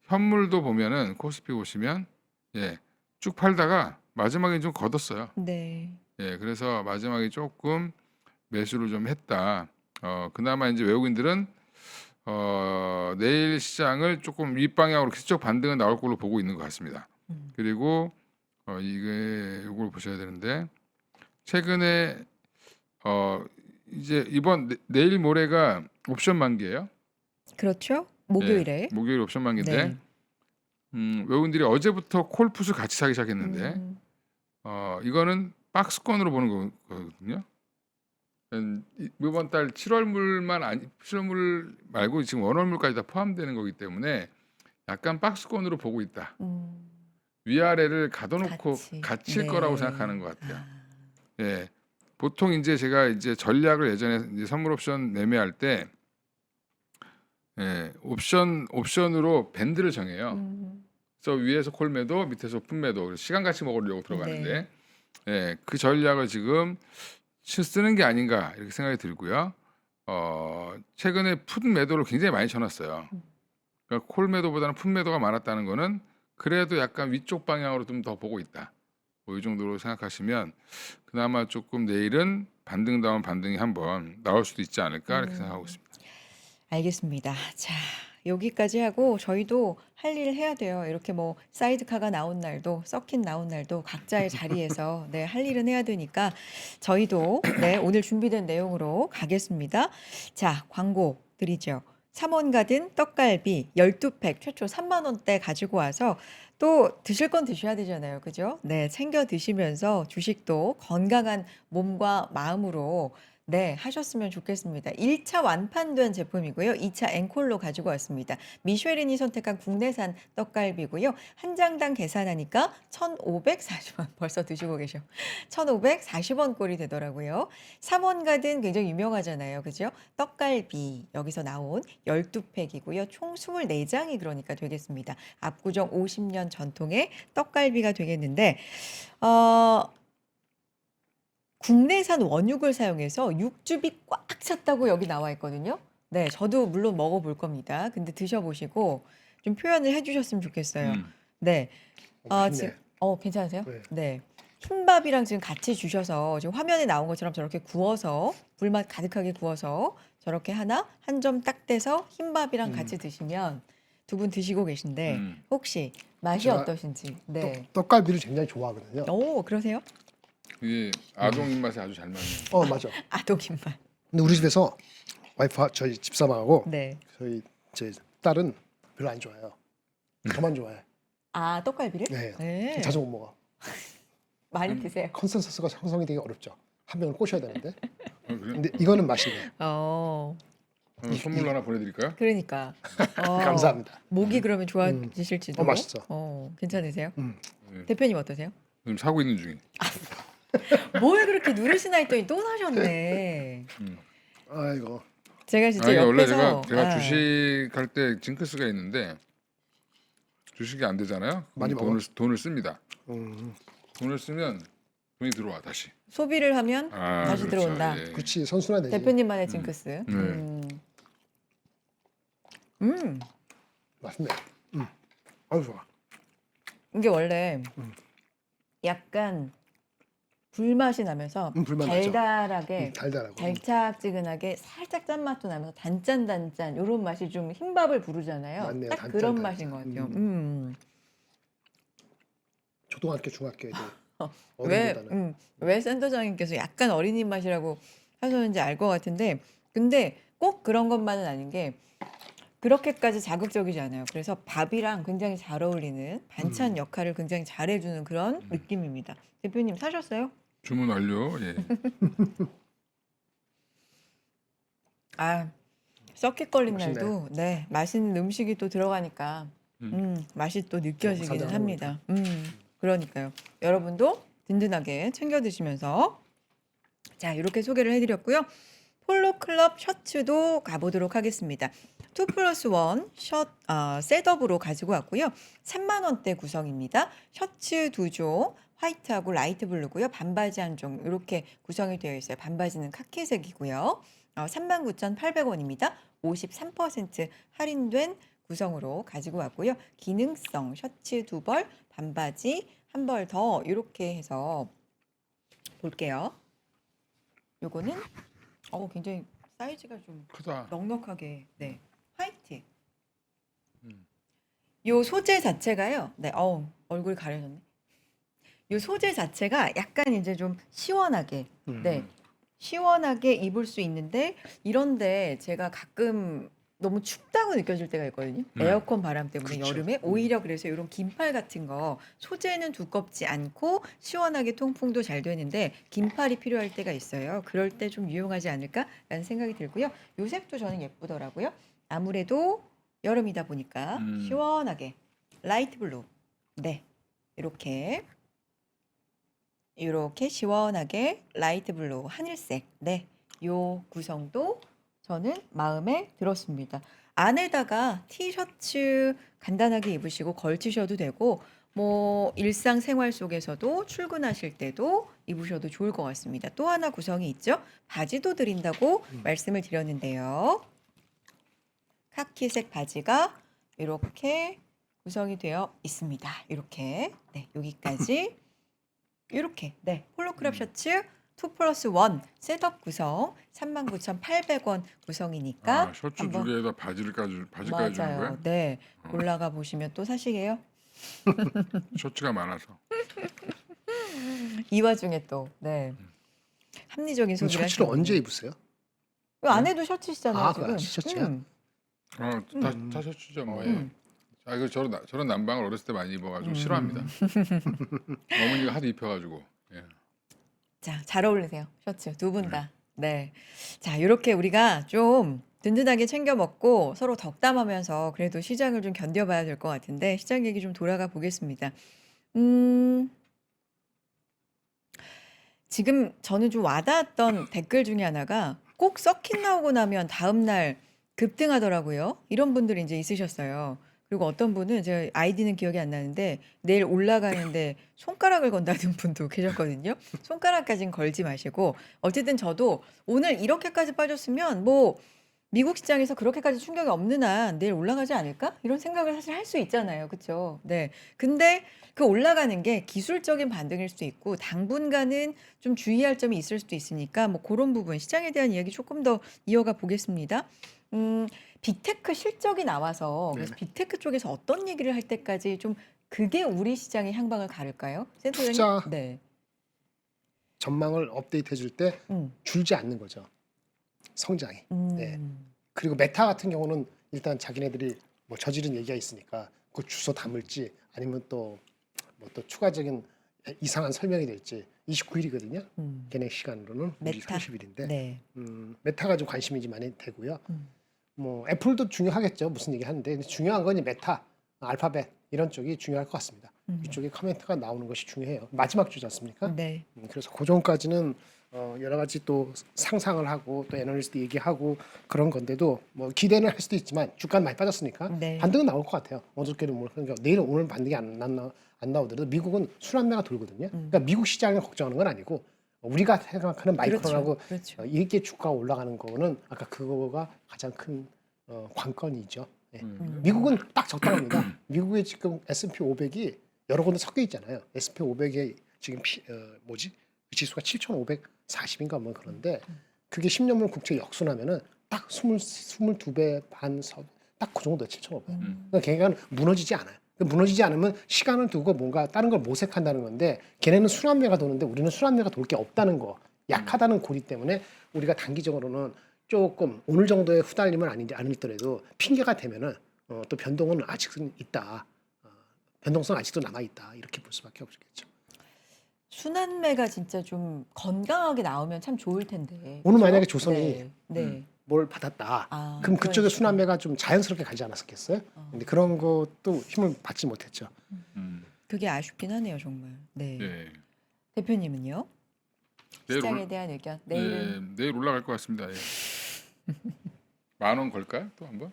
현물도 보면은 코스피 보시면 예, 쭉 팔다가 마지막에 좀 걷었어요. 네. 예, 그래서 마지막에 조금 매수를 좀 했다. 그나마 이제 외국인들은 내일 시장을 조금 윗방향으로 기술적 반등은 나올 걸로 보고 있는 것 같습니다. 음. 그리고 이게 이걸 보셔야 되는데 최근에 이제 이번 내일 모레가 옵션 만기예요. 그렇죠? 예, 목요일에. 목요일 옵션 만기인데 네. 외국인들이 어제부터 콜풋을 같이 사기 시작했는데 음. 이거는 박스권으로 보는 거거든요. 이번 달 7월물만 아니 7월물 말고 지금 원월물까지 다 포함되는 거기 때문에 약간 박스권으로 보고 있다. 음. 위아래를 가둬놓고 같이. 갇힐 거라고 네. 생각하는 것 같아요. 아. 예, 보통 이제 제가 이제 전략을 예전에 이제 선물 옵션 매매할 때 예, 옵션으로 밴드를 정해요. 음. 그래서 위에서 콜 매도, 밑에서 풋 매도, 시간 같이 먹으려고 들어가는데 네. 예, 그 전략을 지금 쓰는 게 아닌가 이렇게 생각이 들고요. 최근에 풋 매도를 굉장히 많이 쳐놨어요. 그러니까 콜 매도보다는 풋 매도가 많았다는 거는 그래도 약간 위쪽 방향으로 좀 더 보고 있다. 뭐 이 정도로 생각하시면 그나마 조금 내일은 반등다운 반등이 한번 나올 수도 있지 않을까 이렇게 생각하고 있습니다. 알겠습니다. 자, 여기까지 하고 저희도 할 일 해야 돼요. 이렇게 뭐 사이드카가 나온 날도 서킷 나온 날도 각자의 자리에서 네, 할 일은 해야 되니까 저희도 네, 오늘 준비된 내용으로 가겠습니다. 자, 광고 드리죠. 삼원 가든 떡갈비 12팩 최초 3만 원대 가지고 와서 또 드실 건 드셔야 되잖아요. 그죠? 네, 챙겨 드시면서 주식도 건강한 몸과 마음으로 네, 하셨으면 좋겠습니다. 1차 완판된 제품이고요. 2차 앵콜로 가지고 왔습니다. 미쉐린이 선택한 국내산 떡갈비고요. 한 장당 계산하니까 1,540원 벌써 드시고 계셔. 1,540원 꼴이 되더라고요. 삼원가든 굉장히 유명하잖아요. 그죠? 떡갈비 여기서 나온 12팩이고요. 총 24장이 그러니까 되겠습니다. 압구정 50년 전통의 떡갈비가 되겠는데 국내산 원육을 사용해서 육즙이 꽉 찼다고 여기 나와 있거든요. 네, 저도 물론 먹어볼 겁니다. 근데 드셔보시고 좀 표현을 해주셨으면 좋겠어요. 네, 맛있네. 지금 괜찮으세요? 네. 네, 흰밥이랑 지금 같이 주셔서 지금 화면에 나온 것처럼 저렇게 구워서 불맛 가득하게 구워서 저렇게 하나 한 점 딱 떼서 흰밥이랑 같이 드시면 두 분 드시고 계신데 혹시 맛이 제가 어떠신지? 네. 떡갈비를 굉장히 좋아하거든요. 오, 그러세요? 이게 아동 입맛에 아주 잘 맞는. 맞아. 아동 입맛. 근데 우리 집에서 와이프 저희 집사람하고 네. 저희 제 딸은 별로 안 좋아해요. 저만 좋아해. 아, 떡갈비를? 네. 네. 자주 못 먹어. 많이 드세요. 컨센서스가 형성이 되게 어렵죠. 한 명을 꼬셔야 되는데. 그래? 근데 이거는 맛있네요. 선물로 하나 보내드릴까요? 그러니까. 감사합니다. 목이 그러면 좋아지실지도. 맛있어. 괜찮으세요? 네. 대표님 어떠세요? 지금 사고 있는 중이. 뭘 그렇게 누르시나 했더니 또 사셨네. 아이고. 제가 진짜 아니 원래 옆에서 제가 주식할 때 징크스가 있는데 주식이 안 되잖아요. 많이 그럼 돈을 씁니다. 음, 돈을 쓰면 돈이 들어와 다시. 소비를 하면 다시 그렇죠. 들어온다. 예. 그렇지 선순환 되지. 대표님만의 징크스. 맛있네. 아유 좋아. 이게 원래 약간 불맛이 나면서 불맛 나죠. 달달하게 달달하고. 달짝지근하게 살짝 짠맛도 나면서 단짠 이런 맛이 좀 흰밥을 부르잖아요. 맞네요. 딱 단짠, 그런 단짠. 맛인 것 같아요. 초등학교 중학교 애들. 왜, 어른보다는. 왜 센터장님께서 약간 어린이 맛이라고 하셨는지 알 것 같은데 근데 꼭 그런 것만은 아닌 게 그렇게까지 자극적이지 않아요. 그래서 밥이랑 굉장히 잘 어울리는 반찬 역할을 굉장히 잘해주는 그런 느낌입니다. 대표님 사셨어요? 주문 완료. 예. 아, 서킷 걸린 맛있네. 날도 네 맛있는 음식이 또 들어가니까 맛이 또 느껴지기는 상상하고 합니다. 그러니까요. 여러분도 든든하게 챙겨 드시면서 자, 이렇게 소개를 해드렸고요. 폴로 클럽 셔츠도 가보도록 하겠습니다. 2+1 셋업으로 가지고 왔고요. 3만 원대 구성입니다. 셔츠 2종, 화이트하고 라이트 블루고요. 반바지 한 종 이렇게 구성이 되어 있어요. 반바지는 카키색이고요. 39,800원입니다. 53% 할인된 구성으로 가지고 왔고요. 기능성 셔츠 2벌, 반바지 한 벌 더 이렇게 해서 볼게요. 요거는 굉장히 사이즈가 좀 크다. 넉넉하게 네 화이트. 음. 요 소재 자체가요. 네, 얼굴 가려졌네. 요 소재 자체가 약간 이제 좀 시원하게 네 시원하게 입을 수 있는데 이런데 제가 가끔 너무 춥다고 느껴질 때가 있거든요. 에어컨 바람 때문에 그렇죠. 여름에 오히려 그래서 이런 긴팔 같은 거 소재는 두껍지 않고 시원하게 통풍도 잘 되는데 긴팔이 필요할 때가 있어요. 그럴 때 좀 유용하지 않을까라는 생각이 들고요. 요 색도 저는 예쁘더라고요. 아무래도 여름이다 보니까 시원하게 라이트 블루. 네. 이렇게 시원하게 라이트 블루 하늘색. 네. 요 구성도 저는 마음에 들었습니다. 안에다가 티셔츠 간단하게 입으시고 걸치셔도 되고 뭐 일상생활 속에서도 출근하실 때도 입으셔도 좋을 것 같습니다. 또 하나 구성이 있죠. 바지도 드린다고 말씀을 드렸는데요. 카키색 바지가 이렇게 구성이 되어 있습니다. 이렇게 네, 여기까지 이렇게 네, 폴로클럽 셔츠 2+1 셋업 구성 39,800원 구성이니까 셔츠 한번 두 개에다 바지까지 주는 거야? 맞아요. 네, 올라가 보시면 또 사시게요. 셔츠가 많아서. 이 와중에 또 네, 합리적인 그럼 소비를 셔츠를 하시는 언제 분이. 입으세요? 이 안에도 셔츠시잖아요, 아, 지금. 그거 셔츠야? 다 셔츠죠 뭐. 예. 음. 이거 저런 난방을 어렸을 때 많이 입어가지고 싫어합니다. 어머니가 하도 입혀가지고. 예. 자, 잘 어울리세요. 셔츠 두 분 다. 네. 자, 이렇게 우리가 좀 든든하게 챙겨 먹고 서로 덕담하면서 그래도 시장을 좀 견뎌봐야 될 것 같은데 시장 얘기 좀 돌아가 보겠습니다. 지금 저는 좀 와닿았던 댓글 중에 하나가 꼭 서킷 나오고 나면 다음날 급등하더라고요. 이런 분들이 이제 있으셨어요. 그리고 어떤 분은 제가 아이디는 기억이 안 나는데 내일 올라가는데 손가락을 건다는 분도 계셨거든요. 손가락까지는 걸지 마시고 어쨌든 저도 오늘 이렇게까지 빠졌으면 뭐 미국 시장에서 그렇게까지 충격이 없는 한 내일 올라가지 않을까? 이런 생각을 사실 할 수 있잖아요. 그쵸? 네. 근데 그 올라가는 게 기술적인 반등일 수도 있고 당분간은 좀 주의할 점이 있을 수도 있으니까 뭐 그런 부분 시장에 대한 이야기 조금 더 이어가 보겠습니다. 빅테크 실적이 나와서 그래서 네네. 빅테크 쪽에서 어떤 얘기를 할 때까지 좀 그게 우리 시장의 향방을 가를까요? 센터장님? 투자 네. 전망을 업데이트해 줄 때 음. 줄지 않는 거죠. 성장이. 네. 음. 그리고 메타 같은 경우는 일단 자기네들이 뭐 저지른 얘기가 있으니까 그 주소 담을지 아니면 또 뭐 또 추가적인 이상한 설명이 될지 29일이거든요. 음. 걔네 시간으로는 우리 메타. 30일인데 네. 메타가 좀 관심이 좀 많이 되고요. 음. 뭐 애플도 중요하겠죠. 무슨 얘기 하는데 근데 중요한 건 이 메타, 알파벳 이런 쪽이 중요할 것 같습니다. 이쪽에 커멘트가 나오는 것이 중요해요. 마지막 주지 않습니까? 네. 그래서 그 전까지는 여러 가지 또 상상을 하고 또 애널리스트 얘기하고 그런 건데도 뭐 기대는 할 수도 있지만 주가는 많이 빠졌으니까 네. 반등은 나올 것 같아요. 어저께는 뭐 그러니까 내일 오늘 반등이 안 나오더라도 미국은 순환매가 돌거든요. 그러니까 미국 시장을 걱정하는 건 아니고 우리가 생각하는 마이크로라고 그렇죠. 이렇게 주가가 올라가는 거는 아까 그거가 가장 큰 관건이죠. 예. 미국은 딱 적당합니다. 미국의 지금 S&P 500이 여러 군데 섞여 있잖아요. S&P 500에 지금 그 지수가 7,540인가 뭐 그런데 그게 10년물 국채 역순하면은 딱 22배 반 딱 그 정도에 7,500. 그러니까 걔가 무너지지 않아요. 무너지지 않으면 시간을 두고 뭔가 다른 걸 모색한다는 건데 걔네는 순환매가 도는데 우리는 순환매가 돌 게 없다는 거. 약하다는 고리 때문에 우리가 단기적으로는 조금 오늘 정도의 후달림은 아니더라도 핑계가 되면은 또 변동은 아직은 있다. 변동성 아직도 남아 있다. 이렇게 볼 수밖에 없겠죠. 순환매가 진짜 좀 건강하게 나오면 참 좋을 텐데. 오늘 그죠? 만약에 조선이 네. 네. 뭘 받았다. 아, 그럼 그런 그쪽에 식으로. 순환매가 좀 자연스럽게 가지 않았겠어요? 근데 그런 것도 힘을 받지 못했죠. 그게 아쉽긴 하네요, 정말. 네. 예. 대표님은요? 내일 시장에 대한 의견. 내일은 예, 내일 올라갈 것 같습니다. 예. 10,000원 걸까? 또 한번?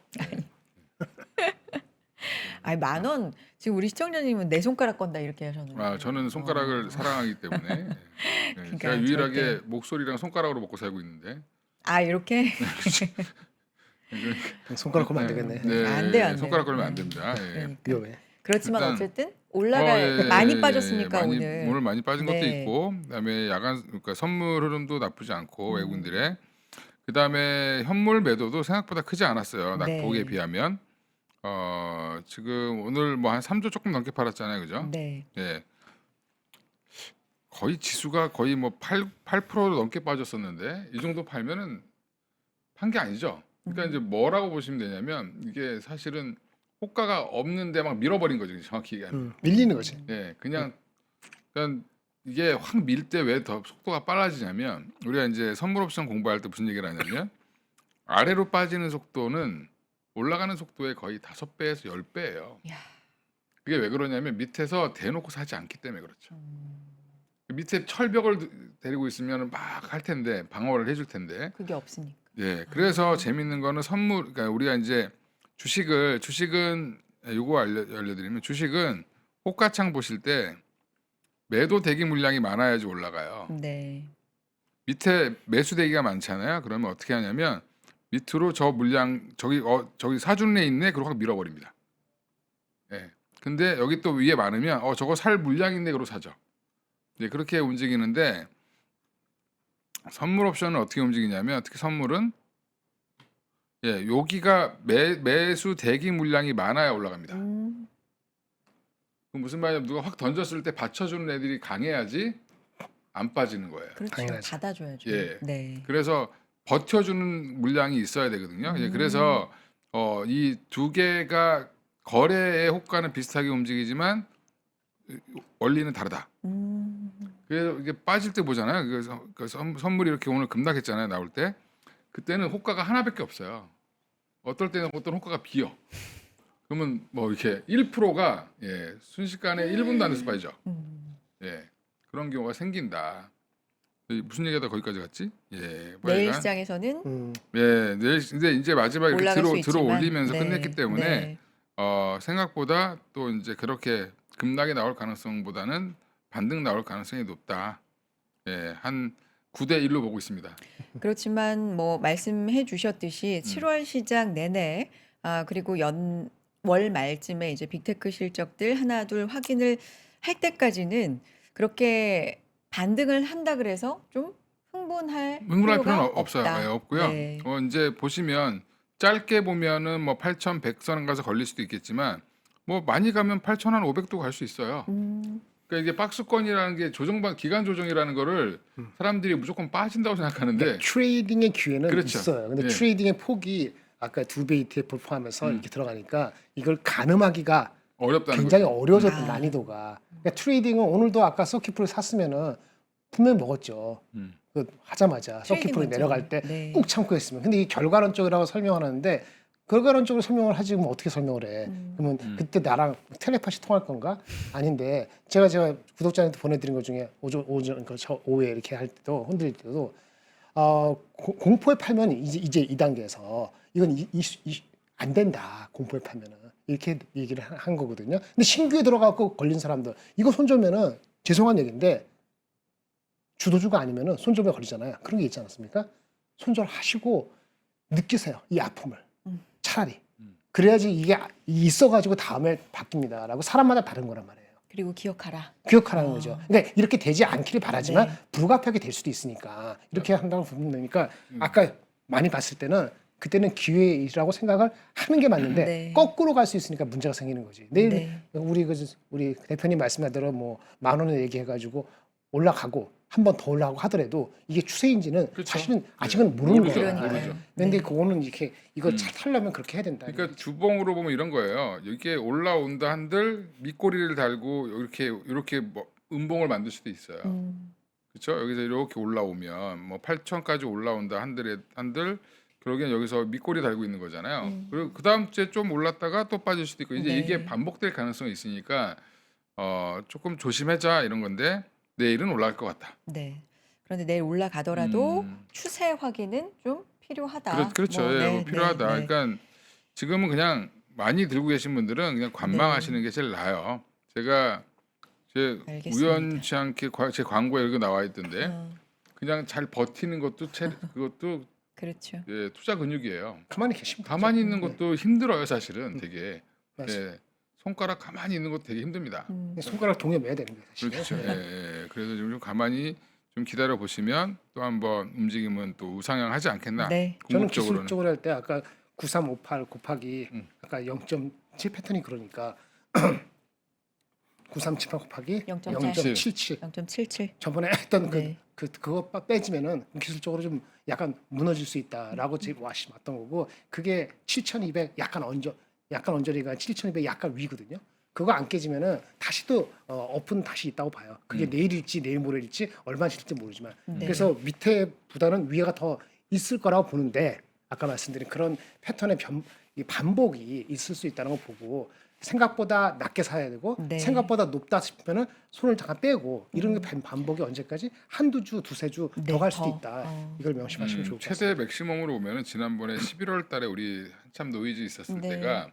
아니 10,000원 지금 우리 시청자님은 내 손가락 건다 이렇게 하셨는데. 아, 저는 손가락을 사랑하기 때문에 예. 예, 그러니까 제가 유일하게 절대. 목소리랑 손가락으로 먹고 살고 있는데 아 이렇게? 손가락 걸면 안 되겠네. 네, 안 돼요, 안 돼요. 손가락 걸면 안 됩니다. 예. 그러니까. 위험해. 그렇지만 일단 어쨌든 올라갈 많이 빠졌으니까 오늘. 오늘 많이 빠진 것도 네. 있고, 그다음에 야간 그러니까 선물 흐름도 나쁘지 않고 음. 외국인들의 그다음에 현물 매도도 생각보다 크지 않았어요. 낙폭에 네. 비하면 지금 오늘 뭐 한 3조 조금 넘게 팔았잖아요, 그죠? 네. 예, 거의 지수가 거의 뭐 8% 넘게 빠졌었는데 이 정도 팔면은 판 게 아니죠. 그러니까 이제 뭐라고 보시면 되냐면 이게 사실은 호가가 없는데 막 밀어버린 거죠, 정확히 얘기하면. 밀리는 거지. 예, 그냥 이게 확 밀 때 왜 더 속도가 빨라지냐면 우리가 이제 선물 옵션 공부할 때 무슨 얘기를 하냐면 아래로 빠지는 속도는 올라가는 속도의 거의 5배에서 10배예요. 야. 그게 왜 그러냐면 밑에서 대놓고 사지 않기 때문에 그렇죠. 음, 밑에 철벽을 데리고 있으면 막 할 텐데 방어를 해줄 텐데. 그게 없으니까. 예, 그래서 재밌는 거는 선물, 그러니까 우리가 이제 주식은 요거 알려드리면 주식은 호가창 보실 때 매도 대기 물량이 많아야지 올라가요. 네. 밑에 매수 대기가 많잖아요. 그러면 어떻게 하냐면 밑으로 저 물량 저기 사주는 애 있네, 그러고 확 밀어버립니다. 예. 근데 여기 또 위에 많으면 저거 살 물량 있네, 그러고 사죠. 예, 그렇게 움직이는데 선물 옵션은 어떻게 움직이냐면 특히 선물은 예, 여기가 매수 대기 물량이 많아야 올라갑니다. 그 무슨 말이냐면 누가 확 던졌을 때 받쳐주는 애들이 강해야지 안 빠지는 거예요. 그렇죠. 당연하죠. 받아줘야죠. 예. 네. 그래서 버텨주는 물량이 있어야 되거든요. 예, 그래서 이 두 개가 거래의 호가는 비슷하게 움직이지만 원리는 다르다. 그래서 이게 빠질 때 보잖아요. 그래서 선물이 이렇게 오늘 급락했잖아요. 나올 때 그때는 호가가 하나밖에 없어요. 어떨 때는 어떤 호가가 비어. 그러면 뭐 이렇게 1%가 예, 순식간에 1분도 안 돼서 빠지죠. 예, 그런 경우가 생긴다. 무슨 얘기하다 거기까지 갔지? 예, 내일 뭐야, 시장에서는 예, 내일 이제 마지막에 이렇게 올라갈 수 있지만, 들어 올리면서 네, 끝냈기 때문에 네. 생각보다 또 이제 그렇게 급락이 나올 가능성보다는 반등 나올 가능성이 높다. 예, 한 9대 1로 보고 있습니다. 그렇지만 뭐 말씀해 주셨듯이 7월 시장 내내 그리고 월 말쯤에 이제 빅테크 실적들 하나 둘 확인을 할 때까지는 그렇게 반등을 한다 그래서 좀 흥분할 흥분할 필요가 필요는 없어요. 없다. 예, 없고요. 네. 이제 보시면 짧게 보면은 뭐 8,100선 가서 걸릴 수도 있겠지만 뭐 많이 가면 8,500도 갈 수 있어요. 그러니까 이게 박스권이라는 게 기간 조정이라는 거를 사람들이 무조건 빠진다고 생각하는데 그러니까 트레이딩의 기회는 그렇죠. 있어요. 근데 예. 트레이딩의 폭이 아까 2배 ETF 포함해서 이렇게 들어가니까 이걸 가늠하기가 어렵다는 굉장히 거죠. 어려워졌던 아. 난이도가. 그러니까 트레이딩은 오늘도 아까 서킷풀을 샀으면은 분명히 먹었죠. 음. 그 하자마자 트레이딩 서킷풀이 먼저. 내려갈 때 네. 꾹 참고 했으면. 근데 이 결과론적이라고 설명을 하는데 결과론적으로 설명을 하지 그러면 어떻게 설명을 해? 그러면 그때 나랑 텔레파시 통할 건가? 아닌데 제가 구독자한테 보내드린 것 중에 오후에 이렇게 할 때도 흔들릴 때도 공포에 팔면 이제 이 단계에서 이건 안 된다. 공포에 팔면은 이렇게 얘기를 한 거거든요. 근데 신규에 들어가고 걸린 사람들 이거 손절면은 죄송한 얘기인데 주도주가 아니면은 손절에 걸리잖아요. 그런 게 있지 않습니까? 손절하시고 느끼세요. 이 아픔을. 차라리. 그래야지 이게 있어가지고 다음에 바뀝니다라고 사람마다 다른 거란 말이에요. 그리고 기억하라. 기억하라는 거죠. 그러니까 이렇게 되지 않기를 바라지만 네. 불가피하게 될 수도 있으니까 이렇게 한다고 보면 되니까 아까 많이 봤을 때는 그때는 기회라고 생각을 하는 게 맞는데 네. 거꾸로 갈 수 있으니까 문제가 생기는 거지. 내일 네. 우리 대표님 말씀한 대로 뭐 10,000원을 얘기해가지고 올라가고 한 번 더 올라가고 하더라도 이게 추세인지는 그렇죠. 사실은 아직은 모르는 모르죠. 거예요. 그러니까요. 모르죠. 근데 네. 그거는 이렇게 이거 타려면 그렇게 해야 된다. 그러니까 주봉으로 보면 이런 거예요. 이게 올라온다 한들 밑꼬리를 달고 이렇게 뭐 음봉을 만들 수도 있어요. 그렇죠? 여기서 이렇게 올라오면 뭐 8,000까지 올라온다 한들 결국엔 여기서 밑꼬리 달고 있는 거잖아요. 그리고 그 다음 주에 좀 올랐다가 또 빠질 수도 있고 이제 네. 이게 반복될 가능성이 있으니까 조금 조심하자 이런 건데 내일은 올라갈 것 같다. 네. 그런데 내일 올라가더라도 음. 추세 확인은 좀 필요하다. 그렇죠. 뭐 예, 네, 필요하다. 네, 네. 그러니까 지금은 그냥 많이 들고 계신 분들은 그냥 네. 관망하시는 게 제일 나아요. 제가 제 알겠습니다. 우연치 않게 제 광고에 이렇게 나와 있던데 어, 그냥 잘 버티는 것도 그것도 그렇죠. 예, 투자 근육이에요. 가만히 계시면 가만히 되죠. 있는 것도 힘들어요, 사실은 되게. 맞아요. 예, 손가락 가만히 있는 것도 되게 힘듭니다. 손가락 동여매야 되는 거예요. 사실은. 그렇죠. 예, 예. 그래서 좀 가만히 좀 기다려 보시면 또 한번 움직임은 또 우상향하지 않겠나. 네. 저는 궁극적으로는. 기술적으로 할 때 아까 9358 곱하기 음. 아까 0.7 패턴이 그러니까 9378 곱하기 0.77. 0.77 0.77. 저번에 했던 네. 그거 빼지면은 기술적으로 좀 약간 무너질 수 있다라고 제 와시 맞던 거고 그게 7200 약간 언저리가 7200 약간 위거든요. 그거 안 깨지면은 다시 또 오픈 다시 있다고 봐요. 그게 내일일지 내일 모레일지 얼마 질지 모르지만 네. 그래서 밑에보다는 위에가 더 있을 거라고 보는데 아까 말씀드린 그런 패턴의 이 반복이 있을 수 있다는 거 보고 생각보다 낮게 사야 되고 네. 생각보다 높다 싶으면은 손을 잠깐 빼고 이런 게 반복이 언제까지 한두 주, 두세 주 네, 더 갈 수도 더. 있다. 이걸 명심하시면 좋을 것 같습니다. 최대 맥시멈으로 오면은 지난번에 11월 달에 우리 한참 노이즈 있었을 네. 때가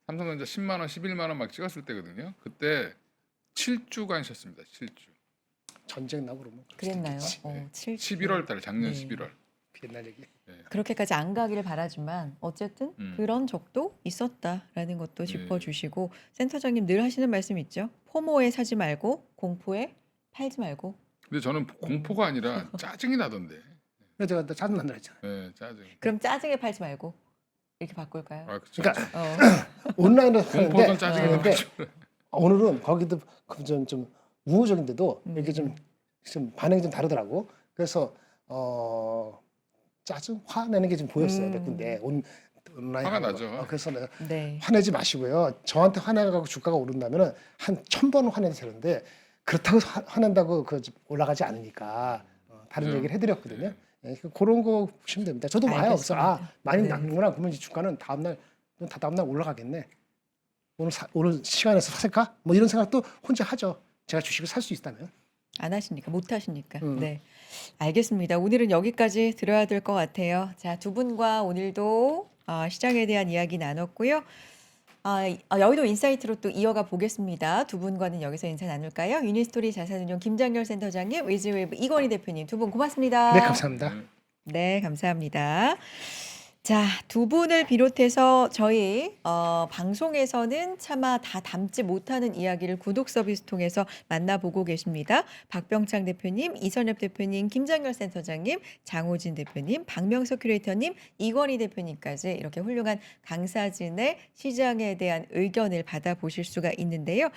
삼성전자 10만 원, 11만 원 막 찍었을 때거든요. 그때 7주간 쉬었습니다. 7주. 전쟁 나고 그러면 그랬나요? 네. 11월 달에 작년 네. 11월. 그 옛날 얘기. 그렇게까지 안 가기를 바라지만 어쨌든 그런 적도 있었다라는 것도 네. 짚어주시고 센터장님 늘 하시는 말씀 있죠. 포모에 사지 말고 공포에 팔지 말고. 근데 저는 공포가 아니라 짜증이 나던데. 그래서 제가 짜증 난다 했잖아요. 네, 짜증. 그럼 짜증에 팔지 말고 이렇게 바꿀까요? 아, 그렇죠. 그러니까 어. 온라인으로 공포든 하는데 짜증이 근데 나죠. 오늘은 거기도 좀 우호적인데도 이렇게 음. 좀 반응이 좀 다르더라고. 그래서 짜증 화내는 게 좀 보였어요. 근데 온라인 화가 하는 나죠. 거. 그래서 내가 네. 화내지 마시고요. 저한테 화내가지고 주가가 오른다면은 한 1000번 화내도 되는데 그렇다고 화낸다고 올라가지 않으니까 다른 그죠. 얘기를 해드렸거든요. 예, 그런 거 보시면 됩니다. 저도 와요. 그래서 알겠습니다. 많이 네. 났구나. 그러면 이제 주가는 다음날 올라가겠네. 오늘 시간에서 살까? 뭐 이런 생각도 혼자 하죠. 제가 주식을 살 수 있다면. 안 하시니까 못 하시니까. 음. 네. 알겠습니다. 오늘은 여기까지 들어야 될 것 같아요. 자, 두 분과 오늘도 시장에 대한 이야기 나눴고요. 여의도 인사이트로 또 이어가 보겠습니다. 두 분과는 여기서 인사 나눌까요? 유니스토리 자산운용 김장렬 센터장님, 위즈웨이브 이건희 대표님 두 분 고맙습니다. 네, 감사합니다. 네, 감사합니다. 자, 두 분을 비롯해서 저희 방송에서는 차마 다 담지 못하는 이야기를 구독 서비스 통해서 만나보고 계십니다. 박병창 대표님, 이선엽 대표님, 김장렬 센터장님, 장호진 대표님, 박명석 큐레이터님, 이건희 대표님까지 이렇게 훌륭한 강사진의 시장에 대한 의견을 받아보실 수가 있는데요.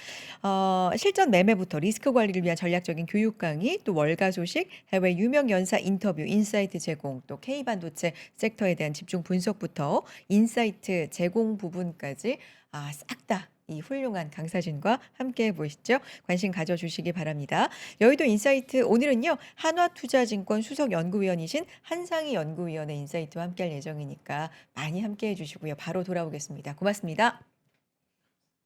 실전 매매부터 리스크 관리를 위한 전략적인 교육 강의, 또 월가 소식, 해외 유명 연사 인터뷰, 인사이트 제공, 또 K반도체 섹터에 대한 집중 분석부터 인사이트 제공 부분까지 싹 다 이 훌륭한 강사진과 함께 해보시죠. 관심 가져주시기 바랍니다. 여의도 인사이트 오늘은요. 한화투자증권 수석연구위원이신 한상희 연구위원의 인사이트와 함께할 예정이니까 많이 함께해 주시고요. 바로 돌아오겠습니다. 고맙습니다.